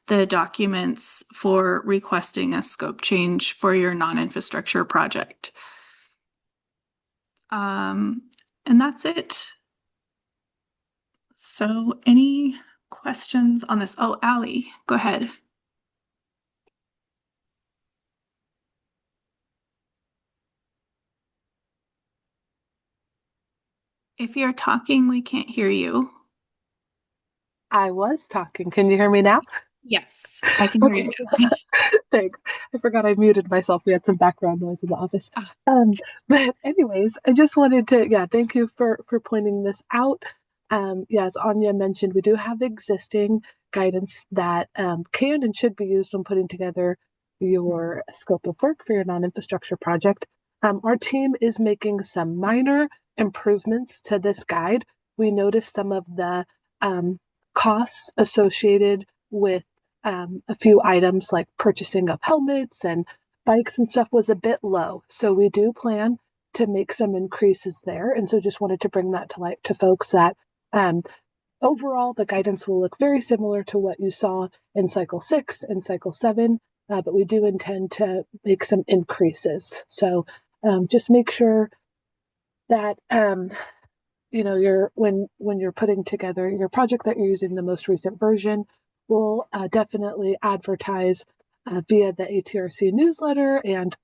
the documents for requesting a scope change for your non-infrastructure project. And that's it. So any questions on this? Oh, Allie, go ahead. If you're talking, we can't hear you. I was talking. Can you hear me now? Yes, I can hear Okay. you. Thanks. I forgot I muted myself. We had some background noise in the office. But anyways, I just wanted to, thank you for pointing this out. As Anya mentioned, we do have existing guidance that can and should be used when putting together your scope of work for your non-infrastructure project. Our team is making some minor improvements to this guide. We noticed some of the costs associated with a few items like purchasing of helmets and bikes and stuff was a bit low. So we do plan to make some increases there. And so just wanted to bring that to light to folks that overall the guidance will look very similar to what you saw in cycle 6 and cycle 7, but we do intend to make some increases. So just make sure that you're when you're putting together your project that you're using the most recent version. We'll definitely advertise via the ATRC newsletter and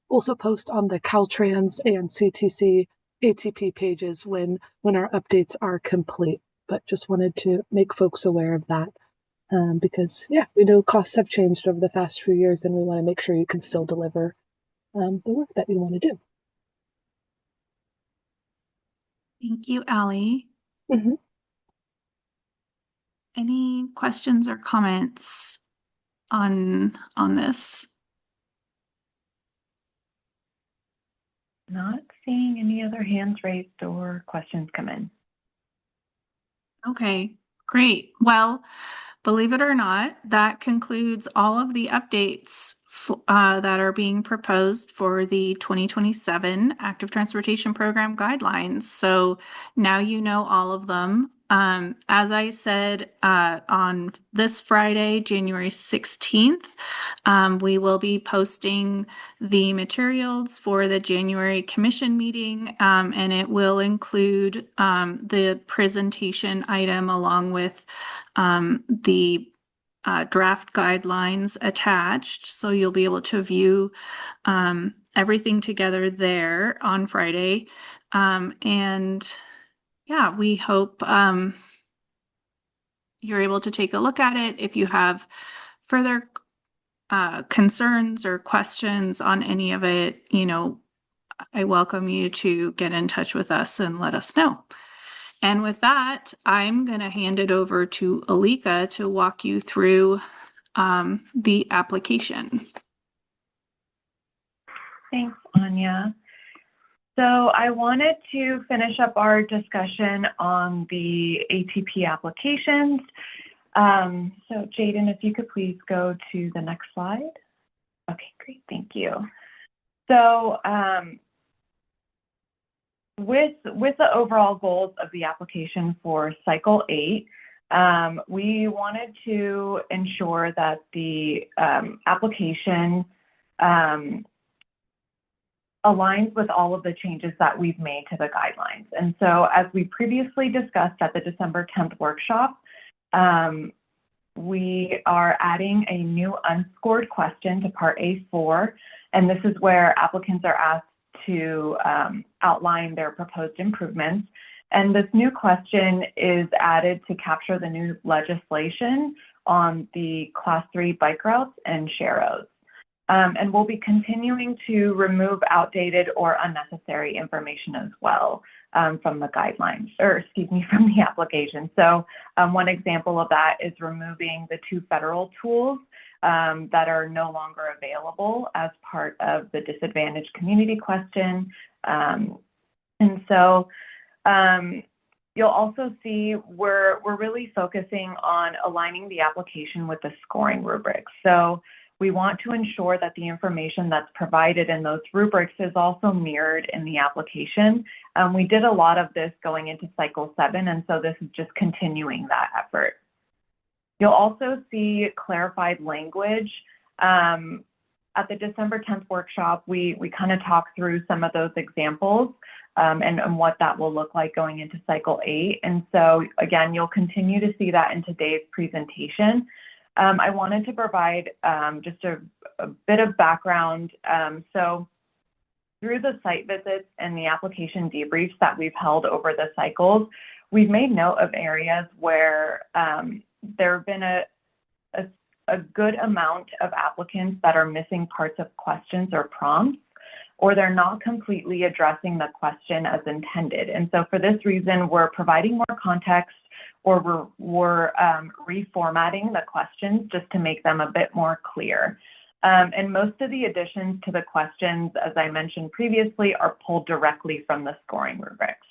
also post on the Caltrans and CTC ATP pages when our updates are complete. But just wanted to make folks aware of that. because yeah, we know costs have changed over the past few years, and we want to make sure you can still deliver the work that you want to do. Thank you, Allie. Mm-hmm. Any questions or comments on this? Not seeing any other hands raised or questions come in. Okay, great. Well, believe it or not, that concludes all of the updates that are being proposed for the 2027 Active Transportation Program guidelines. So now you know all of them. As I said, on this Friday, January 16th, we will be posting the materials for the January commission meeting, and it will include the presentation item along with the draft guidelines attached. So you'll be able to view everything together there on Friday. And yeah, we hope you're able to take a look at it. If you have further concerns or questions on any of it, I welcome you to get in touch with us and let us know. And with that, I'm going to hand it over to Alika to walk you through the application. Thanks, Anya. So I wanted to finish up our discussion on the ATP applications. So Jaden, if you could please go to the next slide. Okay, great, thank you. So with the overall goals of the application for cycle 8, we wanted to ensure that the application aligns with all of the changes that we've made to the guidelines. And so as we previously discussed at the December 10th workshop, we are adding a new unscored question to Part A4, and this is where applicants are asked to outline their proposed improvements. And this new question is added to capture the new legislation on the Class 3 bike routes and sharrows. And we'll be continuing to remove outdated or unnecessary information as well from the guidelines, from the application. So one example of that is removing the 2 federal tools that are no longer available as part of the disadvantaged community question. And so you'll also see we're really focusing on aligning the application with the scoring rubrics. So we want to ensure that the information that's provided in those rubrics is also mirrored in the application. We did a lot of this going into cycle 7, and so this is just continuing that effort. You'll also see clarified language. At the December 10th workshop, we kind of talked through some of those examples and what that will look like going into cycle 8. And so again, you'll continue to see that in today's presentation. I wanted to provide just a bit of background. So through the site visits and the application debriefs that we've held over the cycles, we've made note of areas where there have been a good amount of applicants that are missing parts of questions or prompts, or they're not completely addressing the question as intended. And so for this reason, we're providing more context, or we're reformatting the questions just to make them a bit more clear. And most of the additions to the questions, as I mentioned previously, are pulled directly from the scoring rubrics.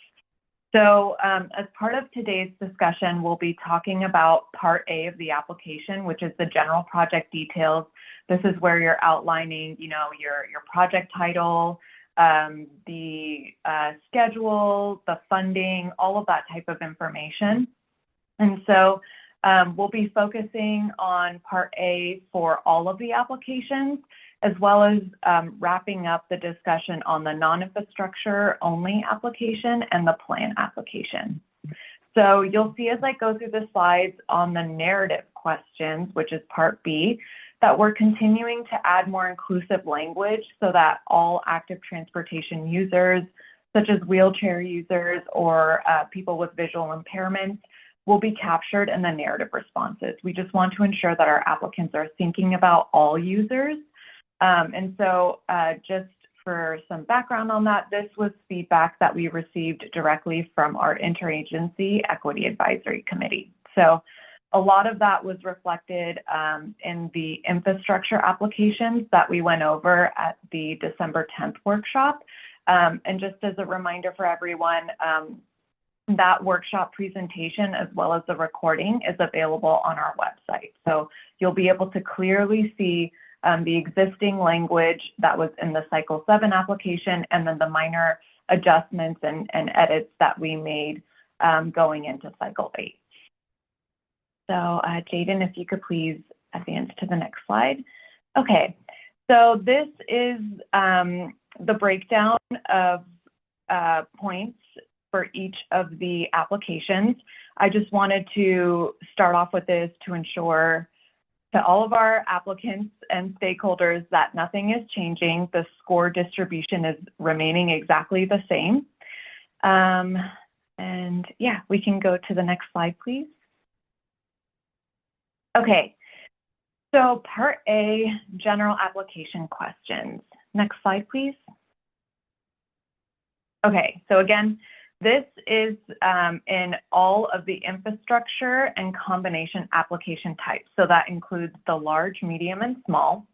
So as part of today's discussion, we'll be talking about Part A of the application, which is the general project details. This is where you're outlining, your project title, the schedule, the funding, all of that type of information. And so we'll be focusing on Part A for all of the applications, as well as wrapping up the discussion on the non-infrastructure only application and the plan application. So you'll see as I go through the slides on the narrative questions, which is Part B, that we're continuing to add more inclusive language so that all active transportation users, such as wheelchair users or people with visual impairments, will be captured in the narrative responses. We just want to ensure that our applicants are thinking about all users. Just for some background on that, this was feedback that we received directly from our Interagency Equity Advisory Committee. So a lot of that was reflected in the infrastructure applications that we went over at the December 10th workshop. And just as a reminder for everyone, that workshop presentation as well as the recording is available on our website. So you'll be able to clearly see the existing language that was in the Cycle 7 application and then the minor adjustments and edits that we made going into Cycle 8. So Jaden, if you could please advance to the next slide. Okay, so this is the breakdown of points for each of the applications. I just wanted to start off with this to ensure to all of our applicants and stakeholders that nothing is changing. The score distribution is remaining exactly the same. And yeah, we can go to the next slide, please. Okay, so Part A, general application questions. Next slide, please. Okay, so again, this is in all of the infrastructure and combination application types. So that includes the large, medium, and small.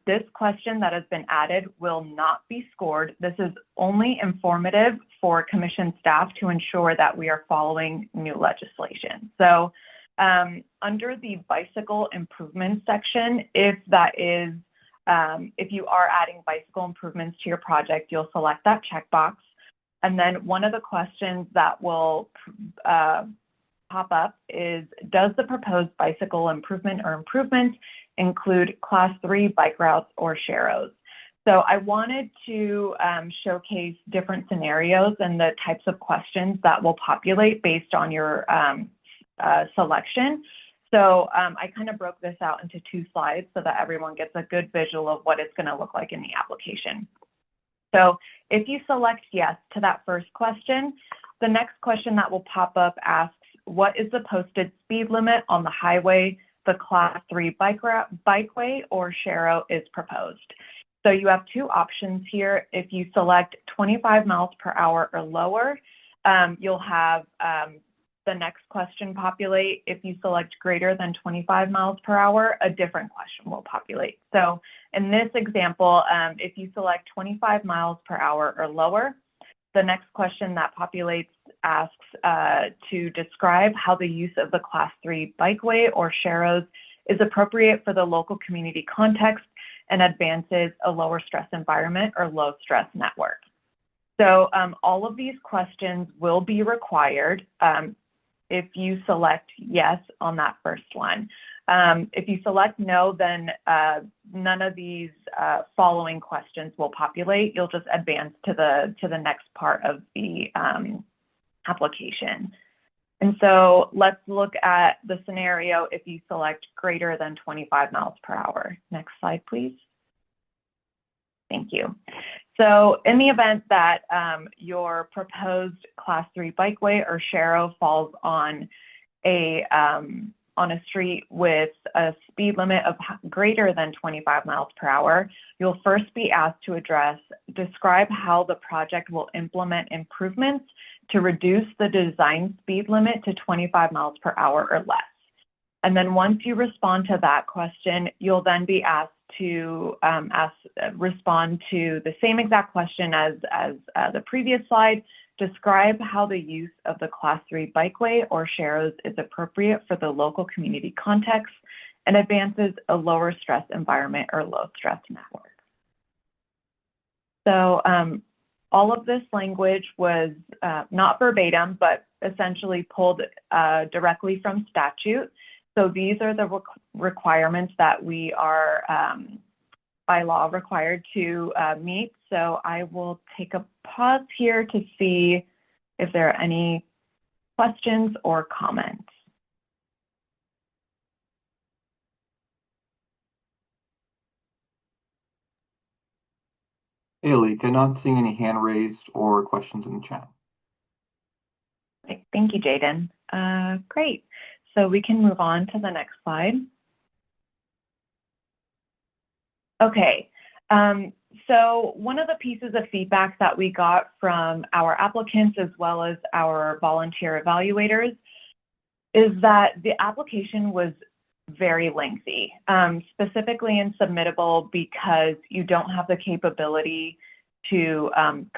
This question that has been added will not be scored. This is only informative for commission staff to ensure that we are following new legislation. So under the bicycle improvement section, if you are adding bicycle improvements to your project, you'll select that checkbox. And then one of the questions that will pop up is, does the proposed bicycle improvement or improvement include Class 3 bike routes or sharrows? So I wanted to showcase different scenarios and the types of questions that will populate based on your selection. So I kind of broke this out into 2 slides so that everyone gets a good visual of what it's going to look like in the application. So if you select yes to that first question, the next question that will pop up asks, what is the posted speed limit on the highway the Class 3 bikeway or sharrow is proposed? So you have 2 options here. If you select 25 miles per hour or lower, you'll have the next question populate. If you select greater than 25 miles per hour, a different question will populate. So in this example, if you select 25 miles per hour or lower, the next question that populates asks to describe how the use of the Class 3 bikeway or sharrows is appropriate for the local community context and advances a lower stress environment or low stress network. So all of these questions will be required if you select yes on that first one. If you select no, then none of these following questions will populate. You'll just advance to the next part of the application. And so let's look at the scenario if you select greater than 25 miles per hour. Next slide, please. Thank you. So in the event that your proposed Class 3 bikeway or sharrow falls on a street with a speed limit of greater than 25 miles per hour, you'll first be asked to describe how the project will implement improvements to reduce the design speed limit to 25 miles per hour or less. And then once you respond to that question, you'll then be asked to respond to the same exact question as the previous slide. Describe how the use of the Class 3 bikeway or sharrows is appropriate for the local community context and advances a lower stress environment or low stress network. So all of this language was not verbatim, but essentially pulled directly from statute. So these are the requirements that we are by law required to meet. So I will take a pause here to see if there are any questions or comments. Hey, Alika, not seeing any hand raised or questions in the chat. Okay, Thank you, Jaden. Great. So we can move on to the next slide. Okay. So one of the pieces of feedback that we got from our applicants as well as our volunteer evaluators is that the application was very lengthy, specifically in submittable because you don't have the capability to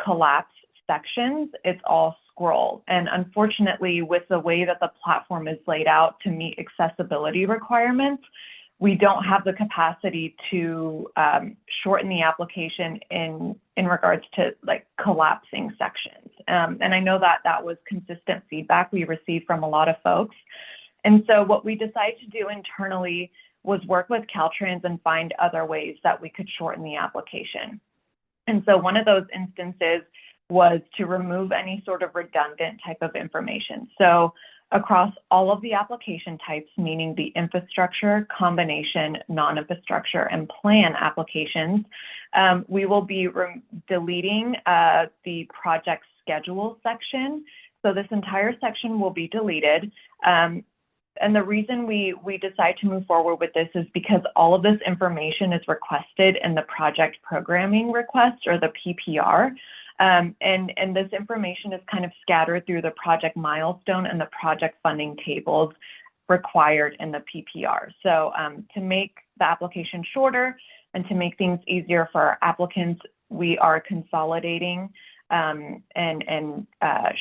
collapse sections. It's all scroll. And unfortunately, with the way that the platform is laid out to meet accessibility requirements, we don't have the capacity to shorten the application in regards to like collapsing sections. And I know that that was consistent feedback we received from a lot of folks. And so what we decided to do internally was work with Caltrans and find other ways that we could shorten the application. And so one of those instances was to remove any sort of redundant type of information. So across all of the application types, meaning the infrastructure, combination, non-infrastructure, and plan applications, we will be deleting the project schedule section. So this entire section will be deleted. And the reason we decide to move forward with this is because all of this information is requested in the project programming request or the PPR. And this information is kind of scattered through the project milestone and the project funding tables required in the PPR. So to make the application shorter and to make things easier for our applicants, we are consolidating and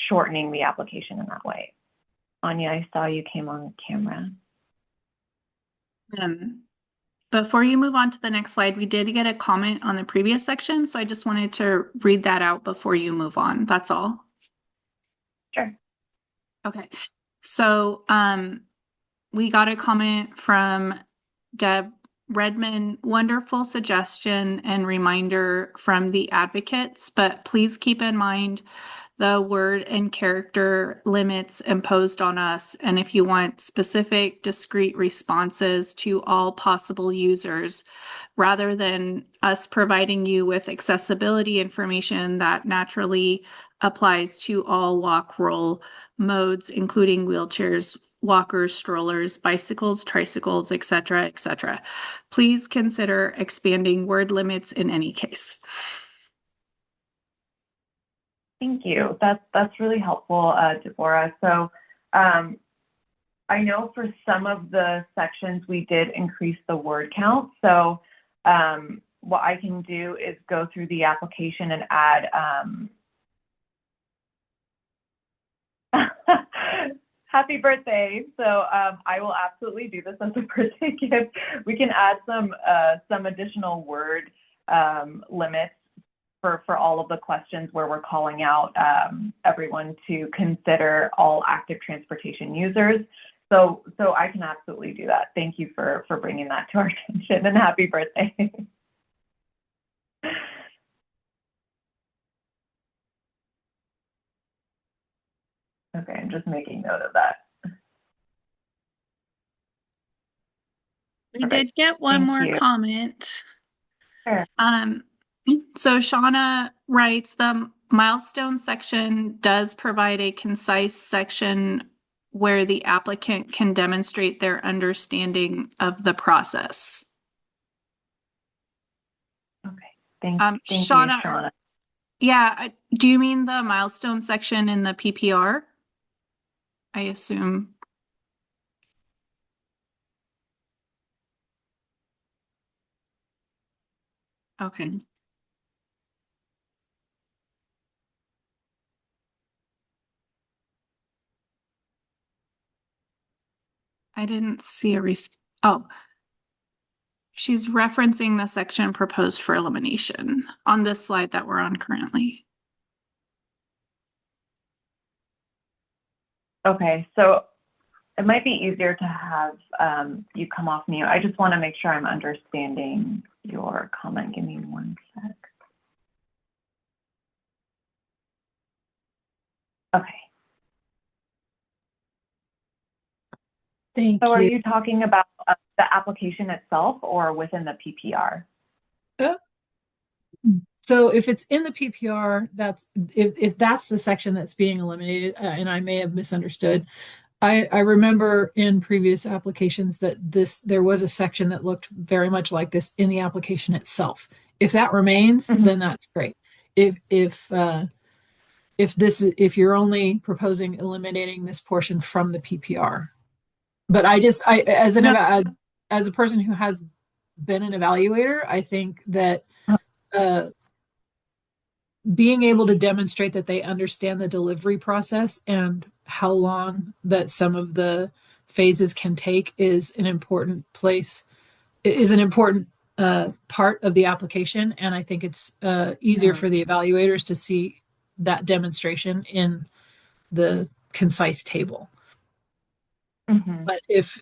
shortening the application in that way. Anya, I saw you came on camera. Before you move on to the next slide, we did get a comment on the previous section, so I just wanted to read that out before you move on. That's all. Sure. Okay. So we got a comment from Deb Redmond. Wonderful suggestion and reminder from the advocates, but please keep in mind the word and character limits imposed on us. And if you want specific, discrete responses to all possible users, rather than us providing you with accessibility information that naturally applies to all walk roll modes, including wheelchairs, walkers, strollers, bicycles, tricycles, etc., etc. Please consider expanding word limits in any case. Thank you. That's really helpful, Deborah. So I know for some of the sections we did increase the word count. So what I can do is go through the application and add happy birthday. So I will absolutely do this as a birthday gift. We can add some additional word limits for all of the questions where we're calling out everyone to consider all active transportation users. So I can absolutely do that. Thank you for bringing that to our attention, and happy birthday. Okay, I'm just making note of that. We did get one more comment. Sure. So Shauna writes, the milestone section does provide a concise section where the applicant can demonstrate their understanding of the process. Okay, thank Shauna, you, Shauna. Yeah, do you mean the milestone section in the PPR? I assume. Okay. I didn't see a oh, she's referencing the section proposed for elimination on this slide that we're on currently. Okay, so it might be easier to have you come off mute. I just want to make sure I'm understanding your comment. Give me one sec. Okay. Thank So are you. you talking about the application itself or within the PPR? So if it's in the PPR, if that's the section that's being eliminated, and I may have misunderstood. I remember in previous applications that there was a section that looked very much like this in the application itself. If that remains, then that's great. If you're only proposing eliminating this portion from the PPR, but as a person who has been an evaluator, I think that uh, being able to demonstrate that they understand the delivery process and how long that some of the phases can take is an important part of the application. And I think it's easier for the evaluators to see that demonstration in the concise table. But if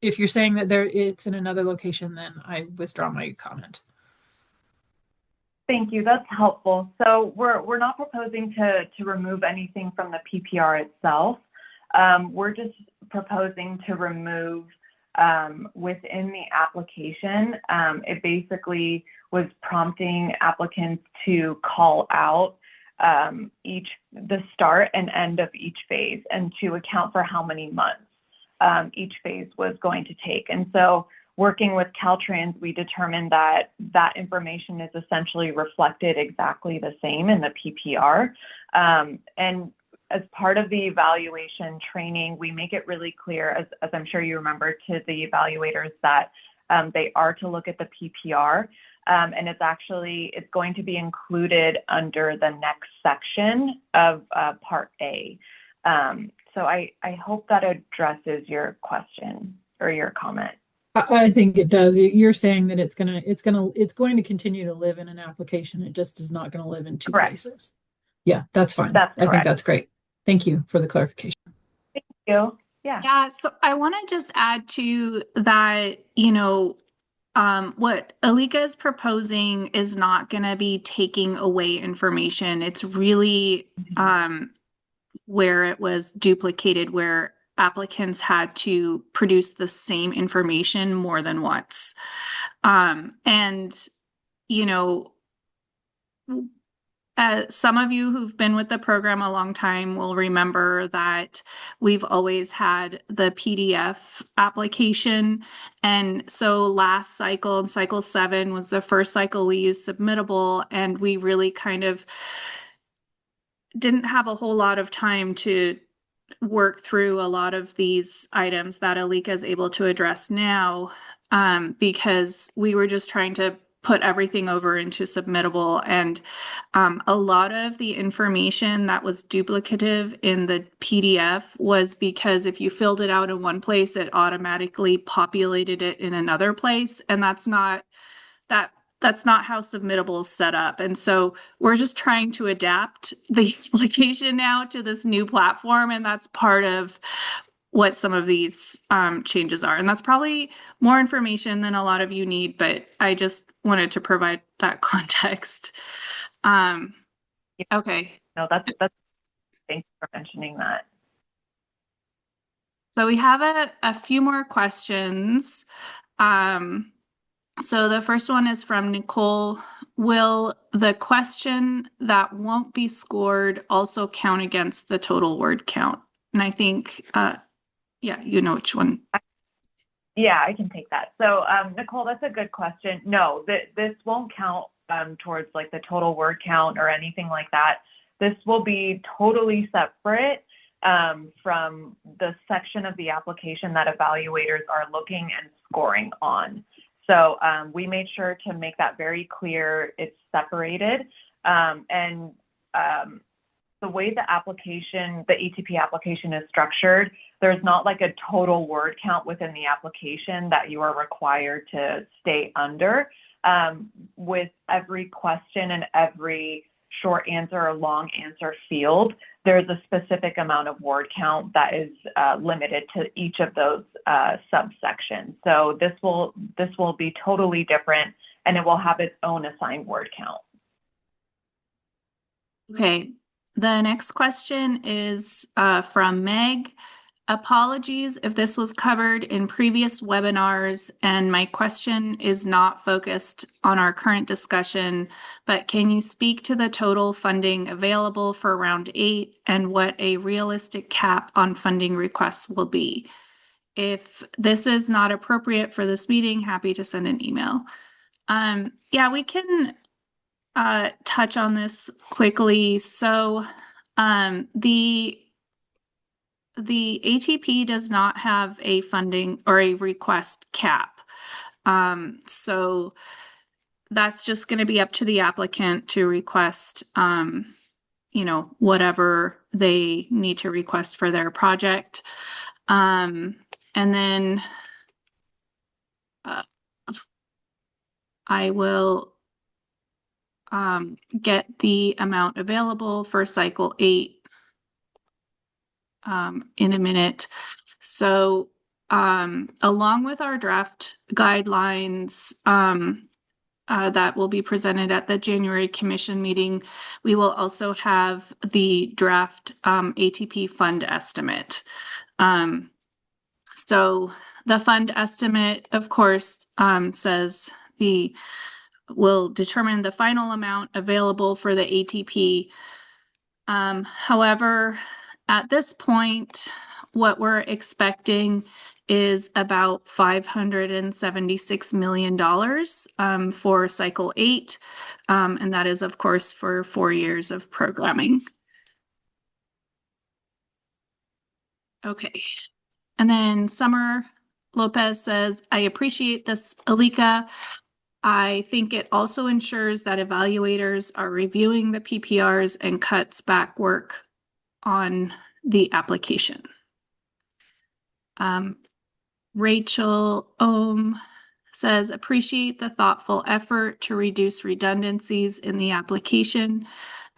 you're saying that it's in another location, then I withdraw my comment. Thank you. That's helpful. So we're not proposing to remove anything from the PPR itself. We're just proposing to remove within the application. It basically was prompting applicants to call out the start and end of each phase and to account for how many months each phase was going to take. And so working with Caltrans, we determined that that information is essentially reflected exactly the same in the PPR. And as part of the evaluation training, we make it really clear, as I'm sure you remember, to the evaluators that they are to look at the PPR. And it's going to be included under the next section of Part A. So I hope that addresses your question or your comment. I think it does. You're saying that it's going to continue to live in an application. It just is not going to live in two places. Yeah, that's fine. I think that's great. Thank you for the clarification. Thank you. Yeah. Yeah. So I want to just add to that, what Alika is proposing is not going to be taking away information. It's really where it was duplicated, where applicants had to produce the same information more than once. Some of you who've been with the program a long time will remember that we've always had the PDF application. And so last cycle, cycle 7 was the first cycle we used Submittable, and we really kind of didn't have a whole lot of time to work through a lot of these items that Alika is able to address now, because we were just trying to put everything over into Submittable. And a lot of the information that was duplicative in the PDF was because if you filled it out in one place, it automatically populated it in another place. And that's not how Submittable is set up. And so we're just trying to adapt the application now to this new platform. And that's part of what some of these changes are. And that's probably more information than a lot of you need, but I just wanted to provide that context. Okay. No, that's thank you for mentioning that. So we have a few more questions. So the first one is from Nicole. Will the question that won't be scored also count against the total word count? And I think, yeah, you know which one. Yeah, I can take that. So, Nicole, that's a good question. No, this won't count towards like the total word count or anything like that. This will be totally separate from the section of the application that evaluators are looking and scoring on. So we made sure to make that very clear. It's separated. And the way the ATP application is structured, there's not like a total word count within the application that you are required to stay under. With every question and every short answer or long answer field, there's a specific amount of word count that is limited to each of those subsections. So this will be totally different, and it will have its own assigned word count. Okay. The next question is from Meg. apologies if this was covered in previous webinars and my question is not focused on our current discussion, but can you speak to the total funding available for round 8 and what a realistic cap on funding requests will be? If this is not appropriate for this meeting, happy to send an email. Yeah, we can touch on this quickly. So the ATP does not have a funding or a request cap. So that's just going to be up to the applicant to request, whatever they need to request for their project. And then I will get the amount available for cycle 8 in a minute. So along with our draft guidelines that will be presented at the January Commission meeting, we will also have the draft ATP fund estimate. So the fund estimate, of course, says will determine the final amount available for the ATP. However, at this point, what we're expecting is about $576 million for cycle 8. And that is, of course, for 4 years of programming. Okay. And then Summer Lopez says, I appreciate this, Alika. I think it also ensures that evaluators are reviewing the PPRs and cuts back work on the application. Rachel Ohm says, appreciate the thoughtful effort to reduce redundancies in the application,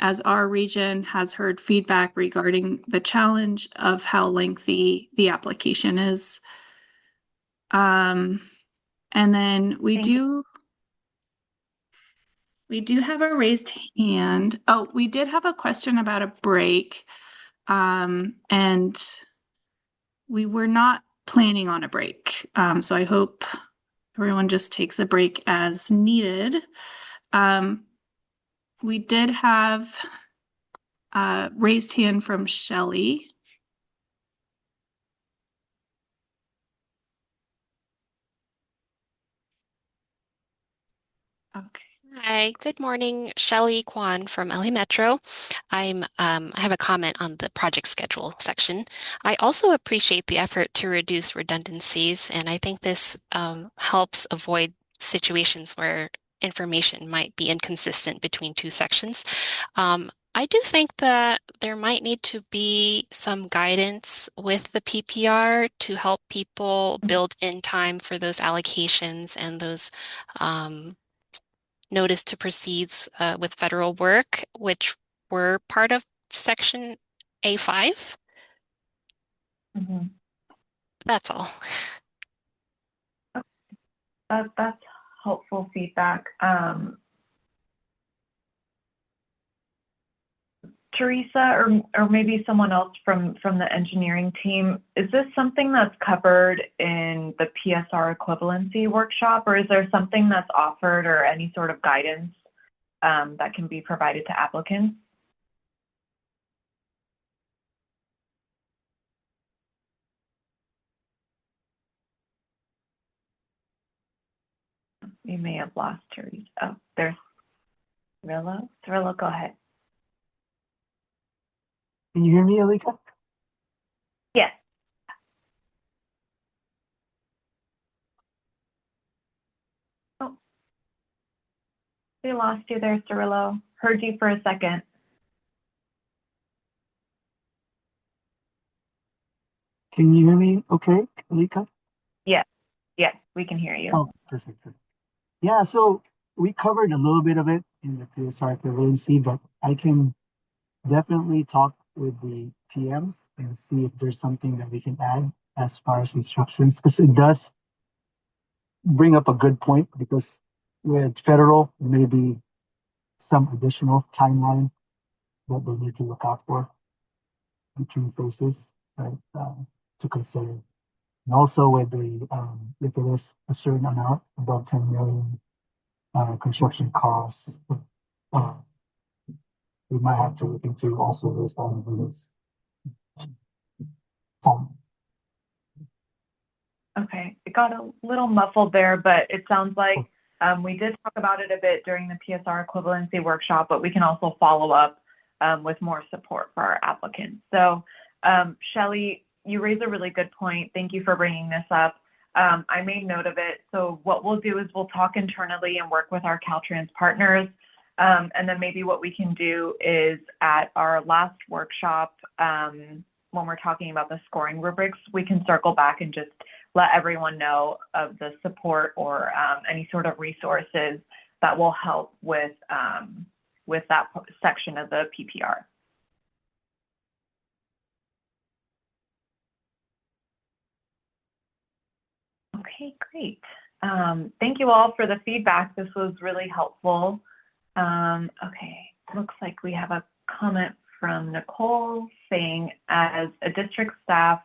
as our region has heard feedback regarding the challenge of how lengthy the application is. And then we do have a raised hand. Oh, we did have a question about a break. And we were not planning on a break. So I hope everyone just takes a break as needed. We did have a raised hand from Shelley. Okay. Hi, good morning. Shelley Kwan from LA Metro. I have a comment on the project schedule section. I also appreciate the effort to reduce redundancies, and I think this helps avoid situations where information might be inconsistent between two sections. I do think that there might need to be some guidance with the PPR to help people build in time for those allocations and those notice to proceeds with federal work, which were part of section A5. That's all. That's helpful feedback. Teresa, or maybe someone else from the engineering team, is this something that's covered in the PSR equivalency workshop, or is there something that's offered or any sort of guidance that can be provided to applicants? You may have lost Teresa. Oh, there's Cirillo. Cirillo, go ahead. Can you hear me, Alika? Yes. Oh, we lost you there, Cirillo. Heard you for a second. Can you hear me okay, Alika? Yes, we can hear you. Oh, perfect. Yeah, so we covered a little bit of it in the PSR equivalency, but I can definitely talk with the PMs and see if there's something that we can add as far as instructions, because it does bring up a good point, because with federal, maybe some additional timeline that they need to look out for between phases, right? to consider. And also with if it is a certain amount above 10 million construction costs, uh, we might have to look into also those liabilities. Okay, it got a little muffled there, but it sounds like we did talk about it a bit during the PSR equivalency workshop, but we can also follow up with more support for our applicants. So Shelley, you raise a really good point. Thank you for bringing this up. I made note of it. So what we'll do is we'll talk internally and work with our Caltrans partners. And then maybe what we can do is at our last workshop, when we're talking about the scoring rubrics, we can circle back and just let everyone know of the support or any sort of resources that will help with that section of the PPR. Okay, great. Thank you all for the feedback. This was really helpful. Okay, looks like we have a comment from Nicole saying, as a district staff,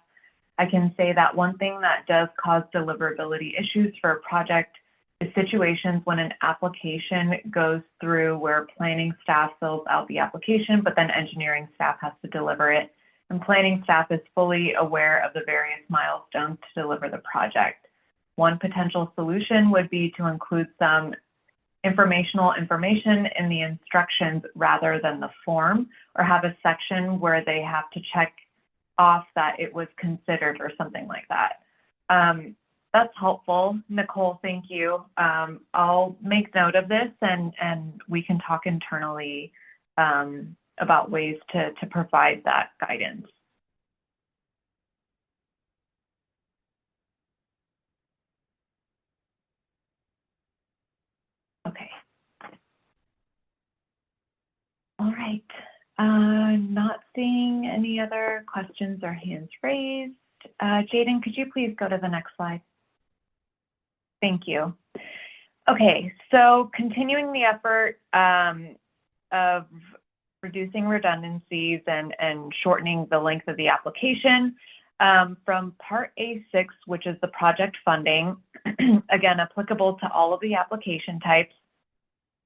I can say that one thing that does cause deliverability issues for a project is situations when an application goes through where planning staff fills out the application, but then engineering staff has to deliver it. And planning staff is fully aware of the various milestones to deliver the project. One potential solution would be to include some information in the instructions rather than the form, or have a section where they have to check off that it was considered or something like that. That's helpful, Nicole, thank you. I'll make note of this and we can talk internally about ways to provide that guidance. Okay. All right. Not seeing any other questions or hands raised. Jaden, could you please go to the next slide? Thank you. Okay, so continuing the effort of reducing redundancies and shortening the length of the application, from Part A6, which is the project funding, again, applicable to all of the application types,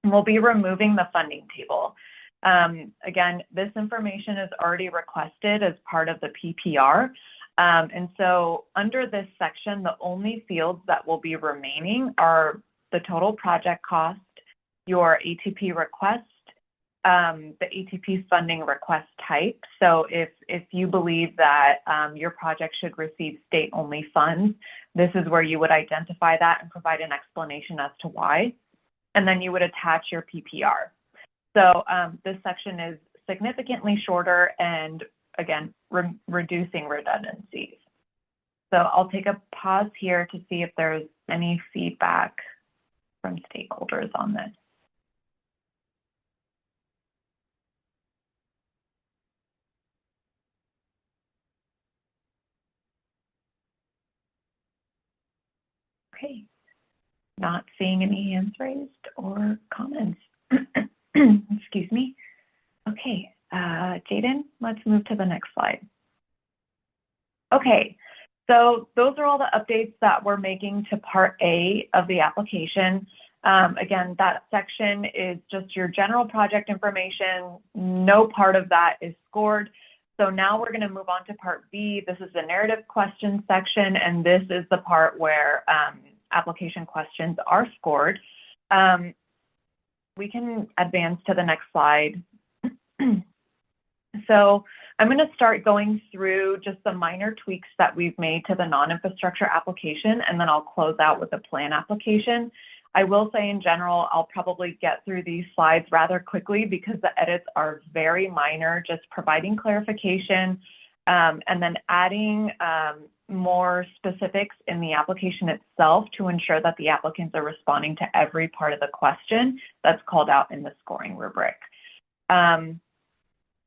we'll be removing the funding table. Again, this information is already requested as part of the PPR. And so under this section, the only fields that will be remaining are the total project cost, your ATP request, the ATP funding request type. So if you believe that your project should receive state-only funds, this is where you would identify that and provide an explanation as to why. And then you would attach your PPR. So this section is significantly shorter and, again, reducing redundancies. So I'll take a pause here to see if there's any feedback from stakeholders on this. Okay, not seeing any hands raised or comments. Excuse me. Okay, Jaden, let's move to the next slide. Okay, so those are all the updates that we're making to Part A of the application. Again, that section is just your general project information. No part of that is scored. So now we're going to move on to Part B. This is the narrative questions section, and this is the part where application questions are scored. We can advance to the next slide. So I'm going to start going through just the minor tweaks that we've made to the non-infrastructure application, and then I'll close out with the plan application. I will say in general, I'll probably get through these slides rather quickly because the edits are very minor, just providing clarification and then adding more specifics in the application itself to ensure that the applicants are responding to every part of the question that's called out in the scoring rubric.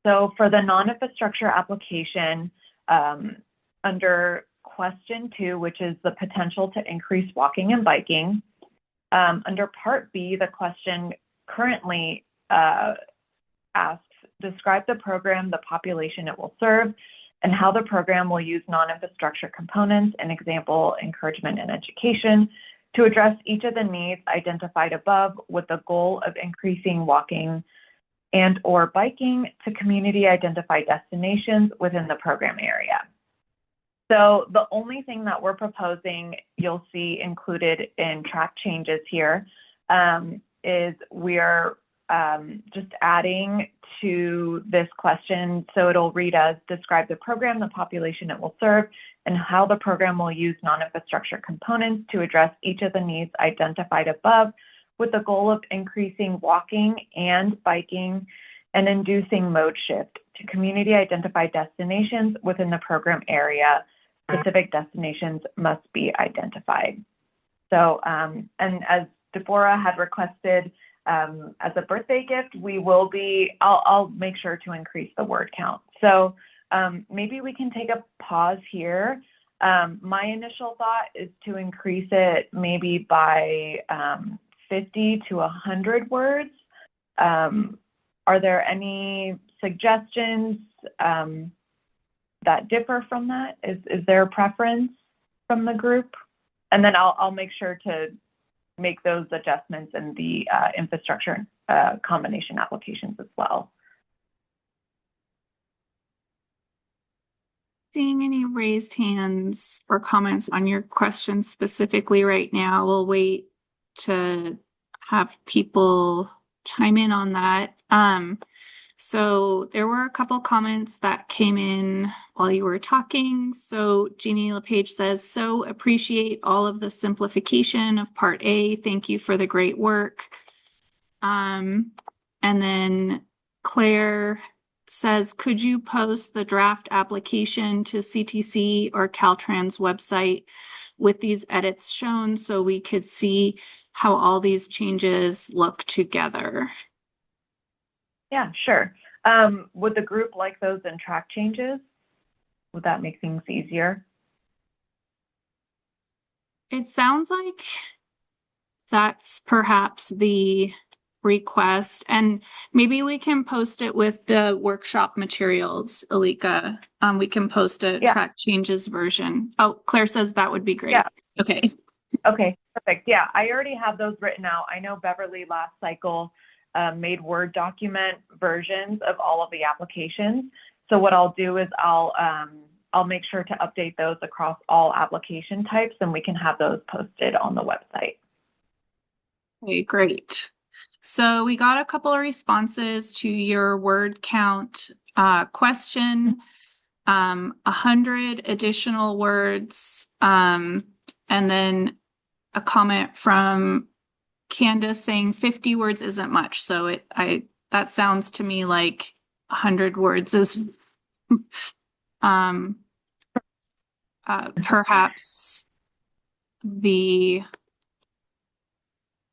So for the non-infrastructure application, under question 2, which is the potential to increase walking and biking, under Part B, the question currently asks, describe the program, the population it will serve, and how the program will use non-infrastructure components, an example, encouragement and education, to address each of the needs identified above with the goal of increasing walking and or biking to community identified destinations within the program area. So the only thing that we're proposing, you'll see included in track changes here, is we are just adding to this question. So it'll read as, describe the program, the population it will serve, and how the program will use non-infrastructure components to address each of the needs identified above, with the goal of increasing walking and biking and inducing mode shift to community identified destinations within the program area. Specific destinations must be identified. So, and as Deborah had requested, as a birthday gift, we will be, I'll make sure to increase the word count. So maybe we can take a pause here. My initial thought is to increase it maybe by 50 to 100 words. Are there any suggestions that differ from that? Is there a preference from the group? And then I'll make sure to make those adjustments in the infrastructure combination applications as well. Seeing any raised hands or comments on your question specifically right now, we'll wait to have people chime in on that. So there were a couple comments that came in while you were talking. So Jeannie LePage says, so appreciate all of the simplification of part A. Thank you for the great work. And then Claire says, could you post the draft application to CTC or Caltrans website with these edits shown so we could see how all these changes look together? Yeah, sure. Would the group like those in track changes? Would that make things easier? It sounds like that's perhaps the request, and maybe we can post it with the workshop materials, Alika. We can post a track changes version. Oh, Claire says that would be great. Yeah. Okay. Okay, perfect. Yeah, I already have those written out. I know Beverly last cycle made Word document versions of all of the applications. So what I'll do is I'll make sure to update those across all application types, and we can have those posted on the website. Okay, great. So we got a couple of responses to your word count question. 100 additional words, and then a comment from Candace saying 50 words isn't much. So that sounds to me like 100 words is perhaps the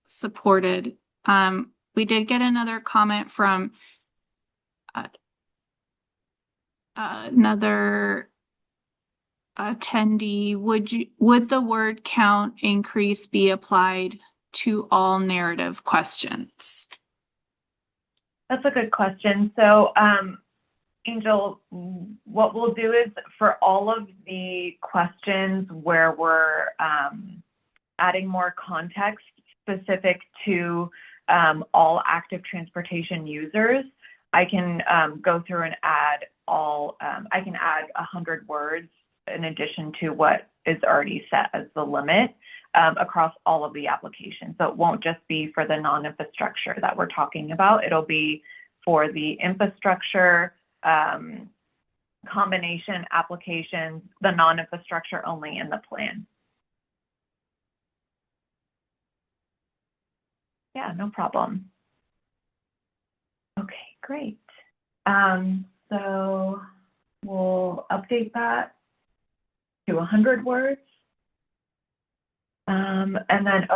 supported. We did get another comment from another attendee. Would the word count increase be applied to all narrative questions? That's a good question. So, Angel, what we'll do is for all of the questions where we're adding more context specific to all active transportation users, I can go through and add I can add 100 words in addition to what is already set as the limit across all of the applications. So it won't just be for the non-infrastructure that we're talking about. It'll be for the infrastructure combination applications, the non-infrastructure only in the plan. Yeah, no problem. Okay, great. So we'll update that to 100 words. And then,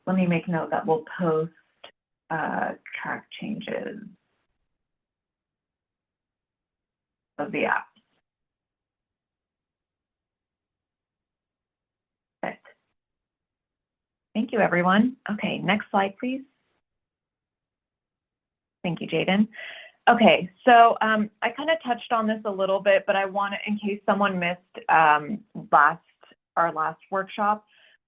let me make note that we'll post track changes of the app. Perfect. Thank you, everyone. Okay, next slide, please. Thank you, Jaden. Okay, so I kind of touched on this a little bit, but I want to, in case someone missed our last workshop,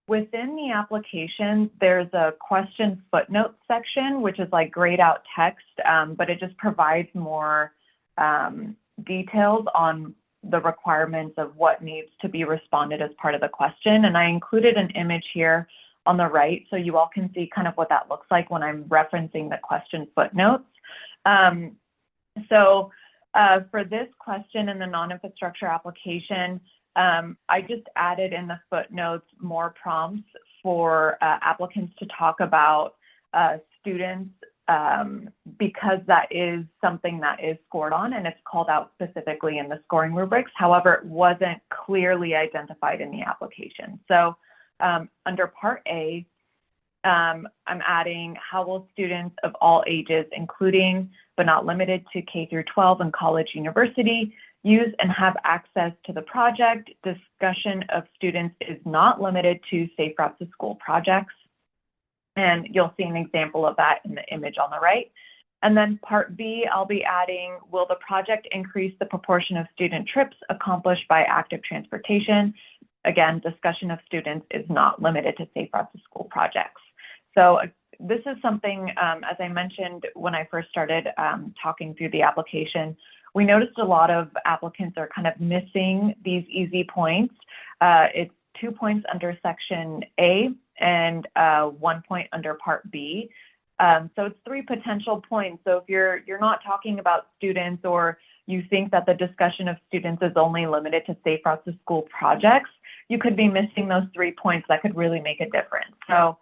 within the application, there's a question footnote section, which is like grayed out text, but it just provides more details on the requirements of what needs to be responded as part of the question. And I included an image here on the right, so you all can see kind of what that looks like when I'm referencing the question footnotes. So for this question in the non-infrastructure application, I just added in the footnotes more prompts for applicants to talk about students because that is something that is scored on and it's called out specifically in the scoring rubrics. However, it wasn't clearly identified in the application. So under Part A, I'm adding how will students of all ages, including but not limited to K through 12 and college university, use and have access to the project. Discussion of students is not limited to Safe Routes to School projects. And you'll see an example of that in the image on the right. And then Part B, I'll be adding, will the project increase the proportion of student trips accomplished by active transportation? Again, discussion of students is not limited to Safe Routes to School projects. So this is something, as I mentioned when I first started talking through the application, we noticed a lot of applicants are kind of missing these easy points. It's 2 points under Section A and 1 point under Part B. So it's 3 potential points. So if you're not talking about students or you think that the discussion of students is only limited to Safe Routes to School projects, you could be missing those 3 points that could really make a difference. So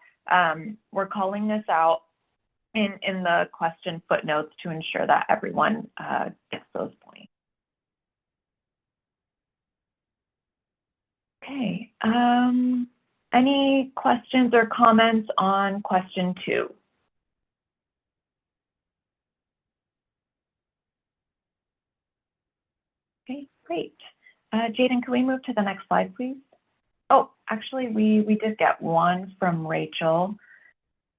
we're calling this out in the question footnotes to ensure that everyone gets those points. Okay, any questions or comments on question 2? Okay, great. Jaden, can we move to the next slide, please? Oh, actually, we did get one from Rachel.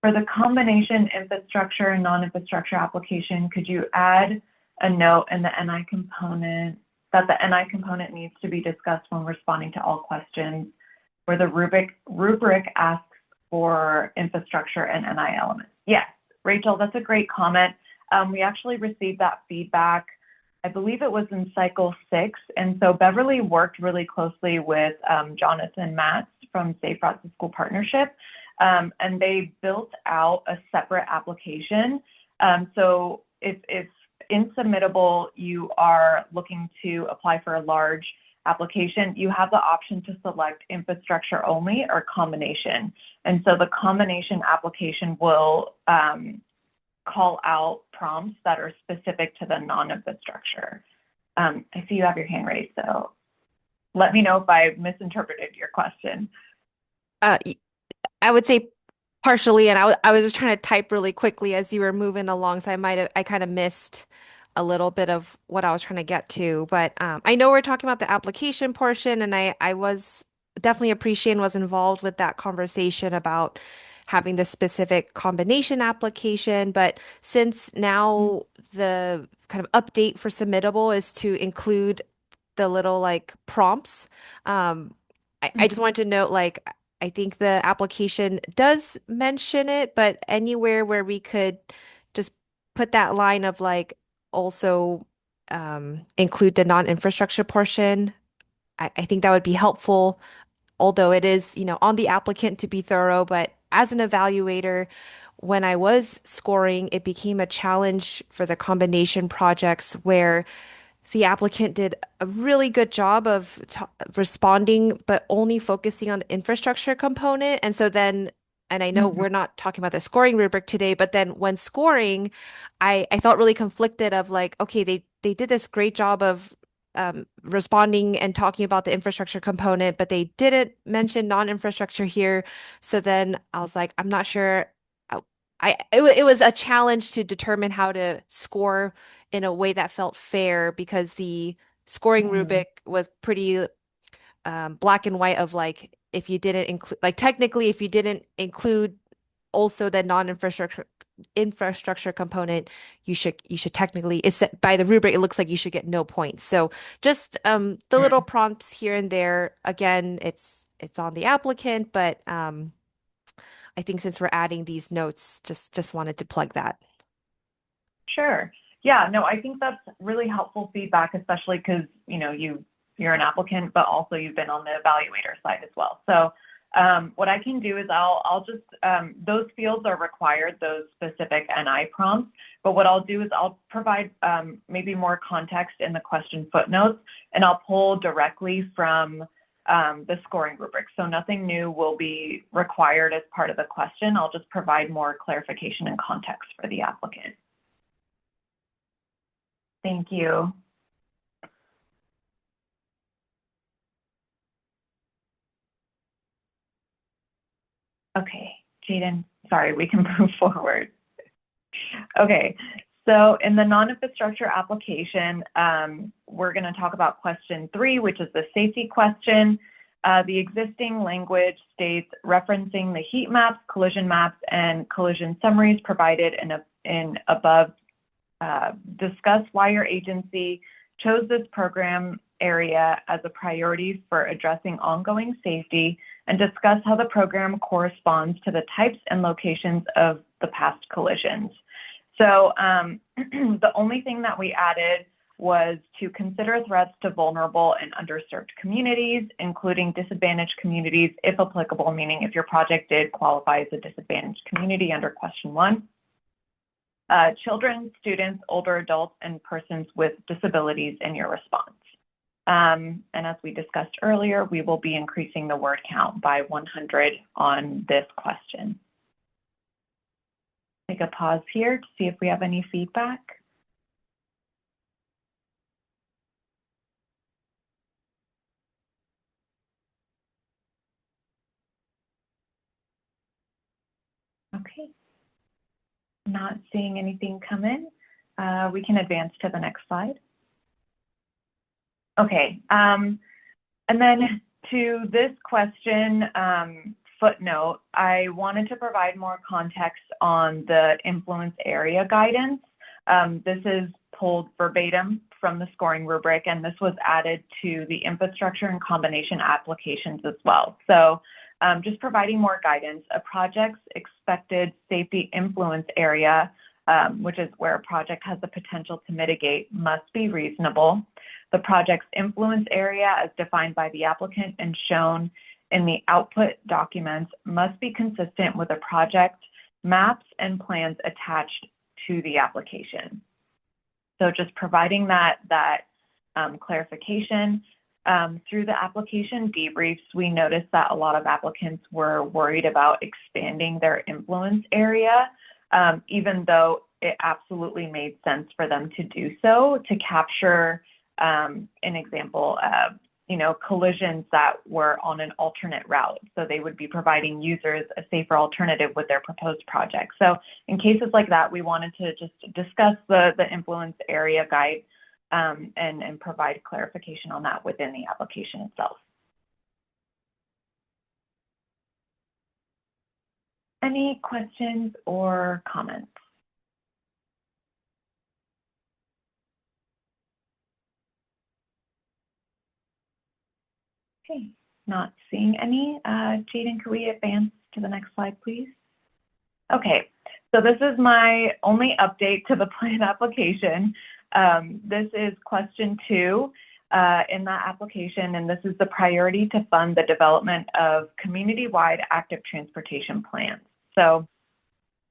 For the combination infrastructure and non-infrastructure application, could you add a note in the NI component that the NI component needs to be discussed when responding to all questions where the rubric asks for infrastructure and NI elements? Yes, Rachel, that's a great comment. We actually received that feedback, I believe it was in cycle 6. And so Beverly worked really closely with Jonathan Matz from Safe Routes to School Partnership. And they built out a separate application. So if in Submittable you are looking to apply for a large application, you have the option to select infrastructure only or combination. And so the combination application will call out prompts that are specific to the non-infrastructure. I see you have your hand raised, so let me know if I misinterpreted your question. I would say partially, and I was just trying to type really quickly as you were moving along, so I kind of missed a little bit of what I was trying to get to. But I know we're talking about the application portion, and I was definitely appreciating was involved with that conversation about having the specific combination application. But since now the kind of update for Submittable is to include the little like prompts, I just wanted to note like I think the application does mention it, but anywhere where we could just put that line of like also include the non-infrastructure portion, I think that would be helpful. Although it is, on the applicant to be thorough, but as an evaluator, when I was scoring, it became a challenge for the combination projects where the applicant did a really good job of responding, but only focusing on the infrastructure component. And so then, and I know we're not talking about the scoring rubric today, but then when scoring, I felt really conflicted of like, okay, they did this great job of responding and talking about the infrastructure component, but they didn't mention non-infrastructure here. So then I was like, I'm not sure. It was a challenge to determine how to score in a way that felt fair because the scoring rubric was pretty black and white of like if you didn't include like technically if you didn't include also the non-infrastructure infrastructure component, you should technically, it's by the rubric, it looks like you should get no points. So just the little prompts here and there. Again, it's on the applicant, but I think since we're adding these notes, just wanted to plug that. Sure. Yeah, no, I think that's really helpful feedback, especially because, you know, you're an applicant, but also you've been on the evaluator side as well. So what I can do is I'll just, those fields are required, those specific NI prompts, but what I'll do is I'll provide maybe more context in the question footnotes, and I'll pull directly from the scoring rubric. So nothing new will be required as part of the question. I'll just provide more clarification and context for the applicant. Thank you. Okay, Jaden, sorry, we can move forward. Okay, so in the non-infrastructure application, we're going to talk about question 3, which is the safety question. The existing language states referencing the heat maps, collision maps, and collision summaries provided in above. Discuss why your agency chose this program area as a priority for addressing ongoing safety, and discuss how the program corresponds to the types and locations of the past collisions. So the only thing that we added was to consider threats to vulnerable and underserved communities, including disadvantaged communities, if applicable, meaning if your project did qualify as a disadvantaged community under question 1. Children, students, older adults, and persons with disabilities in your response. And as we discussed earlier, we will be increasing the word count by 100 on this question. Take a pause here to see if we have any feedback. Okay. Not seeing anything come in. We can advance to the next slide. Okay, and then to this question footnote, I wanted to provide more context on the influence area guidance. This is pulled verbatim from the scoring rubric, and this was added to the infrastructure and combination applications as well. So just providing more guidance, a project's expected safety influence area, which is where a project has the potential to mitigate, must be reasonable. The project's influence area, as defined by the applicant and shown in the output documents, must be consistent with the project maps and plans attached to the application. So just providing that clarification. Through the application debriefs, we noticed that a lot of applicants were worried about expanding their influence area, even though it absolutely made sense for them to do so to capture an example of, you know, collisions that were on an alternate route. So they would be providing users a safer alternative with their proposed project. So in cases like that, we wanted to just discuss the influence area guide and provide clarification on that within the application itself. Any questions or comments? Okay, not seeing any. Jaden, could we advance to the next slide, please? Okay, so this is my only update to the plan application. This is question 2 in that application, and this is the priority to fund the development of community-wide active transportation plans. So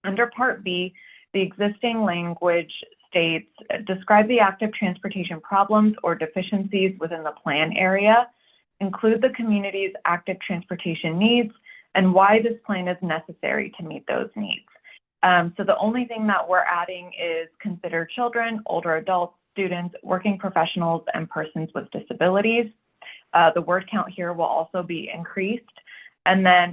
under Part B, the existing language states, describe the active transportation problems or deficiencies within the plan area, include the community's active transportation needs, and why this plan is necessary to meet those needs. So the only thing that we're adding is consider children, older adults, students, working professionals, and persons with disabilities. The word count here will also be increased. And then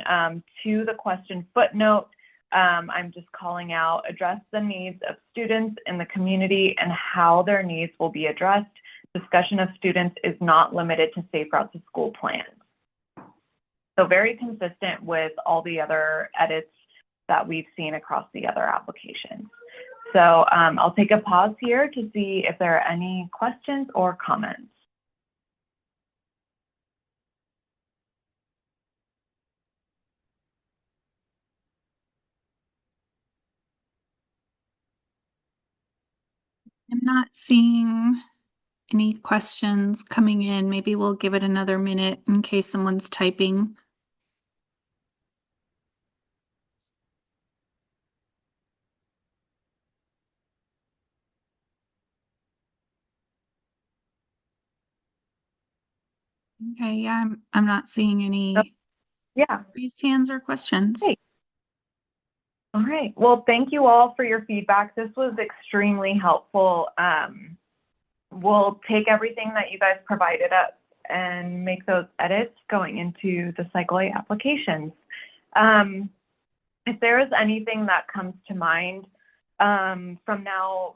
to the question footnote, I'm just calling out, address the needs of students in the community and how their needs will be addressed. Discussion of students is not limited to safe routes to school plans. So very consistent with all the other edits that we've seen across the other applications. So I'll take a pause here to see if there are any questions or comments. I'm not seeing any questions coming in. Maybe we'll give it another minute in case someone's typing. Okay, yeah, I'm not seeing any Yeah. raised hands or questions. Hey. All right. Well, thank you all for your feedback. This was extremely helpful. We'll take everything that you guys provided up and make those edits going into the Cycle 8 applications. If there is anything that comes to mind from now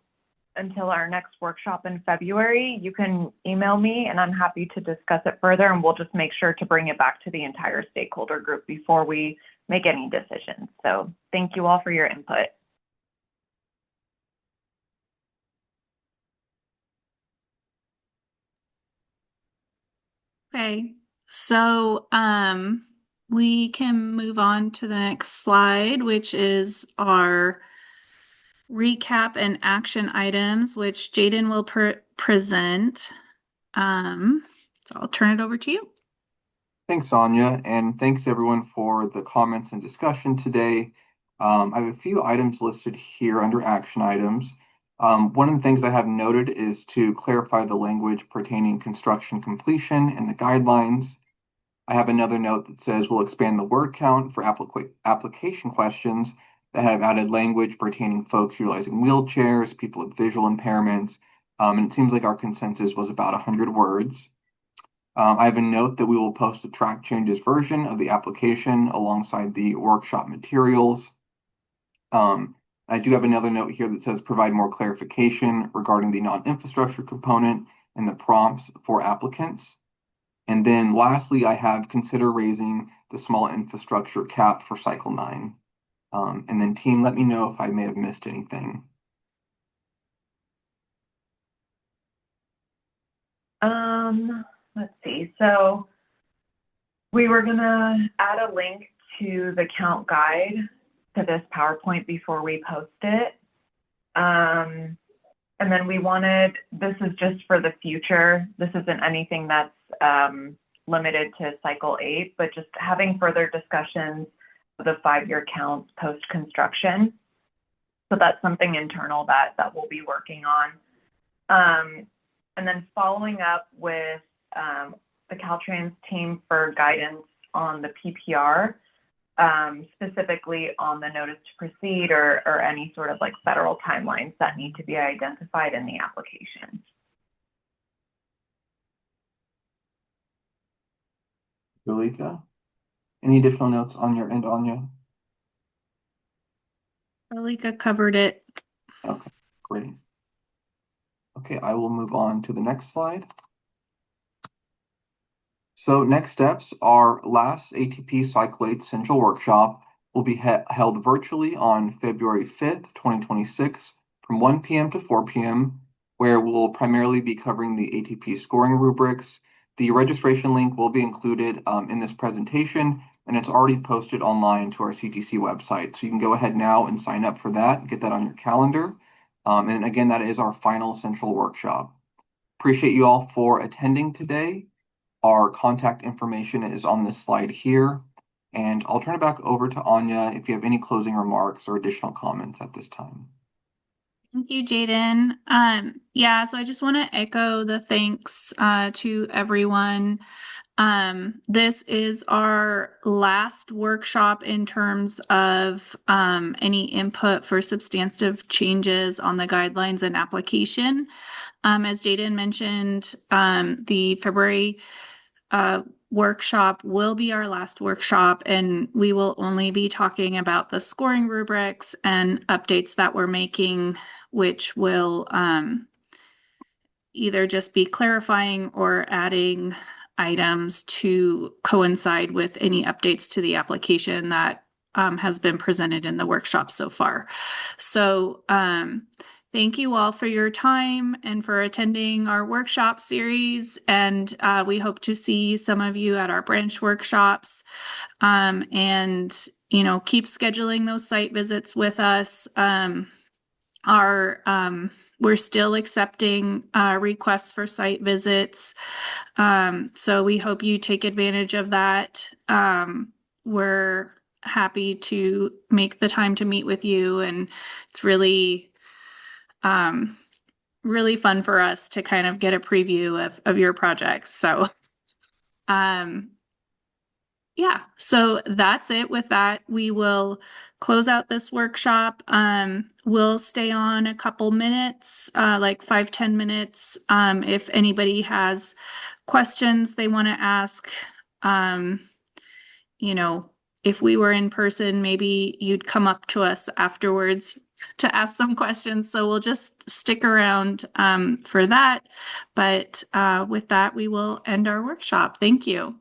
until our next workshop in February, you can email me and I'm happy to discuss it further, and we'll just make sure to bring it back to the entire stakeholder group before we make any decisions. So thank you all for your input. Okay, so we can move on to the next slide, which is our recap and action items, which Jaden will present. So I'll turn it over to you. Thanks, Anya, and thanks everyone for the comments and discussion today. I have a few items listed here under action items. One of the things I have noted is to clarify the language pertaining construction completion and the guidelines. I have another note that says we'll expand the word count for application questions that have added language pertaining folks utilizing wheelchairs, people with visual impairments, and it seems like our consensus was about 100 words. I have a note that we will post a track changes version of the application alongside the workshop materials. I do have another note here that says provide more clarification regarding the non-infrastructure component and the prompts for applicants. And then lastly, I have consider raising the small infrastructure cap for cycle 9. And then team, let me know if I may have missed anything. Let's see. So we were gonna add a link to the count guide to this PowerPoint before we post it. And then we wanted, this is just for the future. This isn't anything that's limited to cycle 8, but just having further discussions of the 5-year counts post-construction. So that's something internal that we'll be working on. And then following up with the Caltrans team for guidance on the PPR, specifically on the notice to proceed or any sort of like federal timelines that need to be identified in the application. Julika, any additional notes on your end, Anya? Alika covered it. Okay, great. Okay, I will move on to the next slide. So next steps, our last ATP Cycle 8 Central Workshop will be held virtually on February 5th, 2026 from 1 p.m. to 4 p.m., where we'll primarily be covering the ATP scoring rubrics. The registration link will be included in this presentation, and it's already posted online to our CTC website. So you can go ahead now and sign up for that, get that on your calendar. And again, that is our final Central Workshop. Appreciate you all for attending today. Our contact information is on this slide here, and I'll turn it back over to Anya if you have any closing remarks or additional comments at this time. Thank you, Jaden. Yeah, so I just want to echo the thanks to everyone. This is our last workshop in terms of any input for substantive changes on the guidelines and application. As Jaden mentioned, the February workshop will be our last workshop, and we will only be talking about the scoring rubrics and updates that we're making, which will either just be clarifying or adding items to coincide with any updates to the application that has been presented in the workshop so far. So thank you all for your time and for attending our workshop series. And we hope to see some of you at our branch workshops. And, keep scheduling those site visits with us. We're still accepting requests for site visits. So we hope you take advantage of that. We're happy to make the time to meet with you, and it's really really fun for us to kind of get a preview of your projects. So yeah, so that's it. With that, we will close out this workshop. We'll stay on a couple minutes, like 5-10 minutes. If anybody has questions they want to ask, if we were in person, maybe you'd come up to us afterwards to ask some questions. So we'll just stick around for that. But with that, we will end our workshop. Thank you.